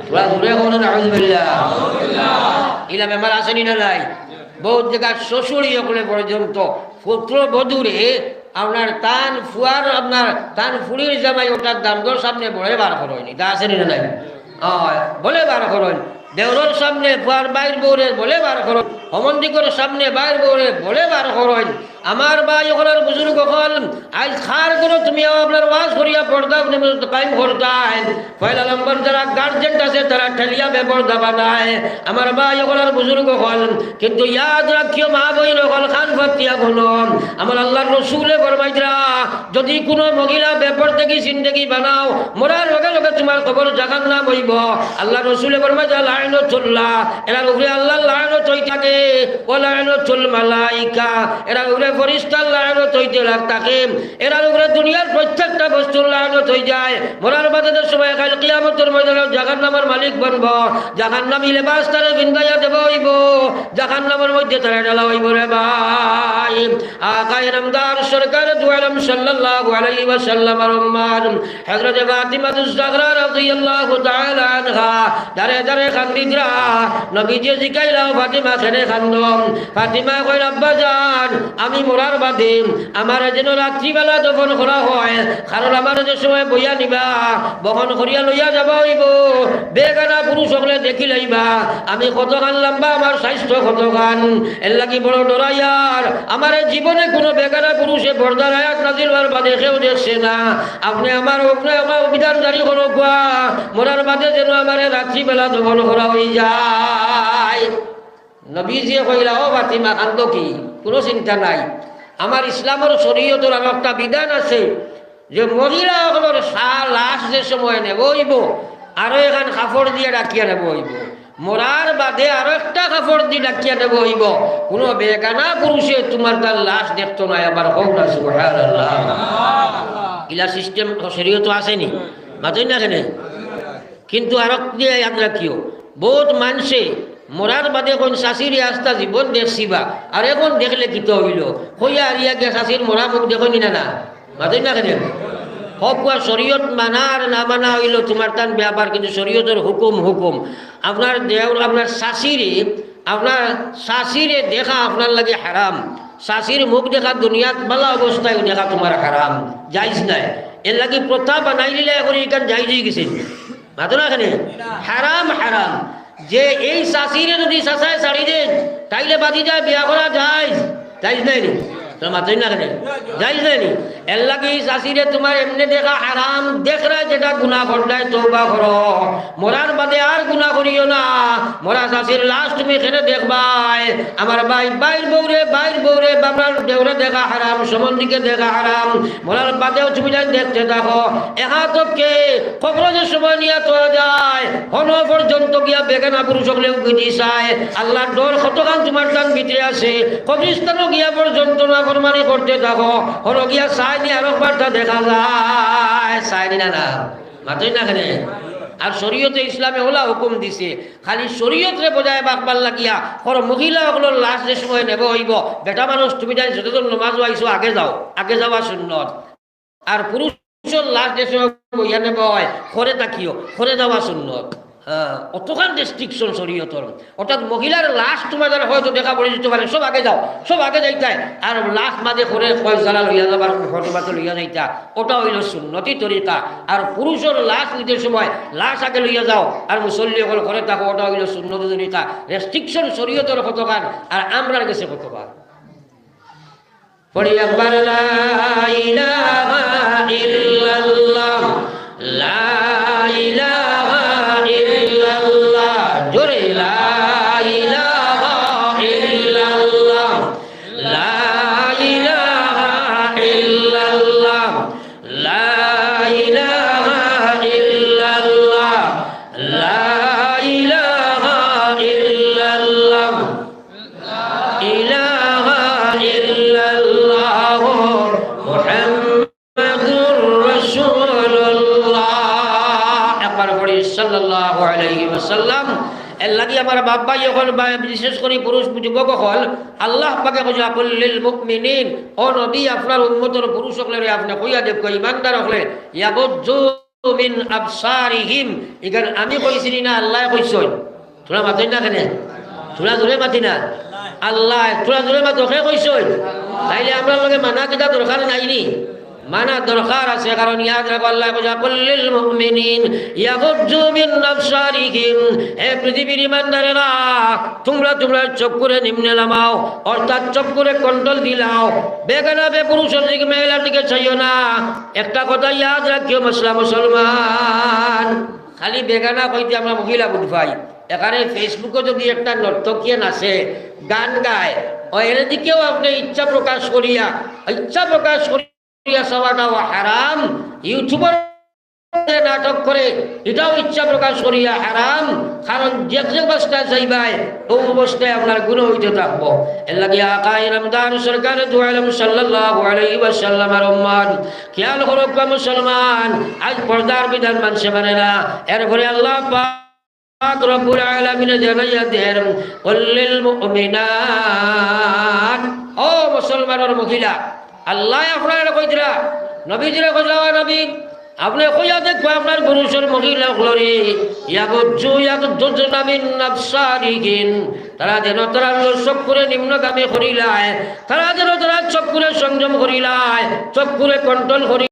তোরা দূরে হোক না আউযুবিল্লাহ। ইলা বেমার আসেনি না নাই? বহুত জায়গা শ্বশুরি হলে পর্যন্ত পুত্র বধূরে আপনার তান ফুয়ার আপনার তান ফুড়ির জামাই ওটার দামগর সামনে বলে বার করেনি, তা আসেনি না নাই? বলে বার করেন, দেওরের সামনে ফুয়ার বাইর বউরে বলে বার করেন, হমন্দিকর সামনে বাইর বউরে বলে বার করেন। আমার ভাই ওখানে বুজুর্গ হল, আজ খার করো তুমি আপনার ওয়াজ করিয়া পর্দা কায়েম করতাই। পয়লা নম্বর যারা গার্জেন আছে তারা ঠেলিয়া বেপর্দা বানায়। আমার ভাই ওখানে বুজুর্গ হল, কিন্তু ইয়াদ রাখিও মা বইন হল খান ফাতিয়া হল, আমার আল্লাহর রসুলে ফরমাইতরা যদি কোনো মহিলা বেপরদেগি জিন্দেগি বানাও, মরার লগে লগে তোমার কবর জাহান্নাম হইব। আল্লাহ রাসূলে ফরমায় লাইনাতুল্লাহ, এরা উপরে আল্লাহর লানত হই থাকে, ওয়া লাইনাতুল মালাইকা, এরা উপরে ফেরেশতার লানত হইতে থাকে, এরা উপরে দুনিয়ার প্রত্যেকটা বস্তুর লানত হই যায়। মরার বাদের সময় কাল কিয়ামতের ময়দানে জাহান্নামের মালিক বনব, জাহান্নামী লেবাস তারে বিন্দাইয়া দেব হইব, জাহান্নামের মধ্যে তারা ঢালা হইব রে ভাই। আকায়ে নামদার সরকার দু আলম সাল্লাল্লাহু আলাইহি ওয়াসাল্লামের উম্মত হযরত ফাতিমাতুজ জাহরা রাদিয়াল্লাহু তাআলা আনহা দারে দারে খান্দিদরা নবীজি জিকাইলা ফাতিমা কেনে খান্দম। ফাতিমা কই আব্বা জান, আমি মরার বাদে আমার যেন রাত্রিবেলা দফন করা হয়, কারণ আমার যে সময় বইয়া নিবা বহন করিয়া লইয়া যাব হইব, বেগানা পুরুষ সকলে দেখি লইবা আমি কতখান লম্বা, আমার স্বাস্থ্য কতখান, এর লাগি বড় ডরাইয়ার আমার জীবনে কোনো বেগানা পুরুষে পর্দার আয়াত নাজিল হওয়ার বাদে কেউ দেখছে না। আপনি আমার অভিধান জারি করো কোয়া মরার বাদে যেন আমার রাত্রিবেলা দফন করা হয়ে যায়। নবীজি কইলা ও ফাতিমা কান্দ কি, কোনো চিন্তা নাই, আমার ইসলামের শরীয়তের আর একটা বিধান আছে যে মহিলাগুলোর লাশ যে সময় নেব হইব আরো এখান কাপড় দিয়ে ডাকিয়া নেব হইব, মরার বাদে আরো একটা কাপড় দিয়ে ডাকিয়া নেব হইব, কোনো বেগানা পুরুষে তোমার তার লাশ দেখতো না। আবার হোক না সুবহানাল্লাহ, ইলা সিস্টেম শরীয়ত আসেনি মাতই না কেন, কিন্তু আরো দিয়ে ইয়াদ রাখিও বহুত মানুষে মরার বাদে কোন শাশির আস্তা জীবন দেখছিবা আর এখন দেখলে কিতো হইল হইয়া আরিয়া গিয়া শাশির মরা মুখ দেখনি না, মাতই না কেন। হকুয়া শরীয়ত মানা আর না মানা হইল তোমার টান ব্যাপার, কিন্তু শরীয়তের হুকুম হুকুম। আপনার দেওর আপনার শাশিরে দেখা আপনার লাগে হারাম, শাশির মুখ দেখা দুনিয়াত বালা অবস্থায় দেখা তোমার হারাম, যাইজ নাই। এর লাগে প্রথা বানাই দিলে এখন এখান যাইজ হয়ে গেছে, মাতো না এখানে হারাম হারাম। যে এই শাশিরে যদি শাশায় ছাড়ি দেন তাইলে বাদি যায় বিয়া করা যাইজ, যাইজ নাই নি মাতই না কেন, যাইজ নাই নি। এর লাগে শাশিরে তোমার এমনি দেখা হারাম, দেখরা যেটা গুনাহ করলাই তওবা করো, মরার বাদে আর গুনাহ করিও না। মরা শাশির লাশ তুমি এখানে দেখবাই, আমার বাইর বউরে বাবার দেউরে দেখা হারাম, সম্বন্ধীকে দেখা হারাম, মরার বাদেও তুমি যাই দেখতে থাকো। এহাতকে কবরের সময় নিয়ে তোলা যায় হন পর্যন্ত গিয়া বেগানা পুরুষ হলেও গিয়ে চায়, আল্লাহর ডর কতখান তোমার টান ভিতরে আছে, কবরিস্তানও গিয়া পর্যন্ত না ফরমানি করতে থাকো, হলো গিয়া চাই নি আরো বার্তা দেখা যায়, চাই না না মাতই না কেন। আর শরীয়তে ইসলামে ওলা হুকুম দিছে, খালি শরীয়তরে বজায় বাকবার লাগিয়া হর মহিলাগুলোর লাশ যে সময় নেব হইব, বেটা মানুষ তুমি যাই যতজন নমাজ আইছো আগে যাওয়া সুন্নত, আর পুরুষের লাশ যে সময় বইয়া নেব হয় খরে তাকিও খরে যাওয়া সুন্নত। অতখান রেস্ট্রিকশন শরীয়তর, অর্থাৎ মহিলার লাশ তোমার দ্বারা হয়তো দেখা পড়ে যেতে পারে, সব আগে যাইতাই, আর লাশ মাঝে করে কয় জ্বালা লইয়া যাবার ঘটবাতে লইয়া যাইতা, ওটা হইল সুন্নতি তরিকা। আর পুরুষের লাশ ঈদের সময় লাশ আগে লইয়া যাও আর মুসল্লি হল ঘরে থাকো, ওটা হইল সুন্নতি তরিকা। রেস্ট্রিকশন শরীয়তর কতখান আর আমরার গেছে কতবার। পড়ি একবার লা ইলাহা ইল্লাল্লাহ, লা ইলাহা ইল্লাল্লাহ, জোরে লা ইলাহা ইল্লাল্লাহ, লা ইলাহা ইল্লাল্লাহ, লা ইলাহা ইল্লাল্লাহ, লা ইলাহা ইল্লাল্লাহ, ইলাহা ইল্লাল্লাহ মুহাম্মাদুর রাসূলুল্লাহ। একবার পড়ি সাল্লাল্লাহু আলাইহি ওয়াসাল্লাম। এর লাগি আমার বাবা যখন বিশেষ করে পুরুষ যুবক হল আল্লাহ পাকে কইয়া কুল্লিল মুমিনিন, ও নবী আপনার উম্মতের পুরুষ সকলের আপনি কইয়া দেব ইমানদার হলে ইয়াগুযু মিন আবসারিহিম, এখানে আমি কইছি না আল্লাহ কইছেন, তোরা মাতই না কেন, তোরা জোরে মাতি না আল্লাহ, তোরা জোরে মাতো কে কইছেন, তাইলে আমরা লগে মানা কিটা দরকার নাইনি, মানা দরকার আছে, কারণ ইয়াদ রাখো আল্লাহ কইয়া কুল্লিল মুমিনিন ইয়াগুযু মিন আবসারিহিম, হে পৃথিবীর ইমানদারেরা তোমরা চোখ করে নিম্নে নামাও, অর্থাৎ চোখ করে কন্ট্রোল দিলাও, বেগানা পুরুষের দিকে মহিলার দিকে চাইও না। একটা কথা ইয়াদ রাখিও মুসলমান, খালি বেগানা কইতে আমরা মহিলা বুঝাই, এখানে ফেসবুকে যদি একটা নর্তকীয় নাচে গান গায় এর দিকেও আপনি ইচ্ছা প্রকাশ করিয়া চাওয়াটাও হারাম, ইউটিউবের নাটক করে এটাও ইচ্ছা প্রকাশ করিয়া হারাম, কারণ যে যে অবস্থায় চাইবাই ওই অবস্থায় আপনার গুণ হইতে থাকবো। এর লাগে আকাই রমদান সরকার দু আলম সাল্লাল্লাহু আলাইহি ওয়াসাল্লামের উম্মত খেয়াল করো মুসলমান, আজ পর্দার বিধান মানছে মানে না, এরপরে আল্লাহ পাক রব্বুল আলামিন জানাইয়া দেন কুল্লিল মুমিনাত, ও মুসলমানের মহিলা, আল্লাহ আপনারা কইতরা নবীজিরা কইলা নবী আপনি কইয়া দেখবো আপনার পুরুষের মহিলা গুলোরে ইয়াবজ্জু ইয়াদুজ্জু নামিন নাফসারিহিন, তারা যেন তারা চোখ করে নিম্নগামী করিলায়, তারা যেন তারা চোখ করে সংযম করিলায়, চোখ করে কন্ট্রোল করি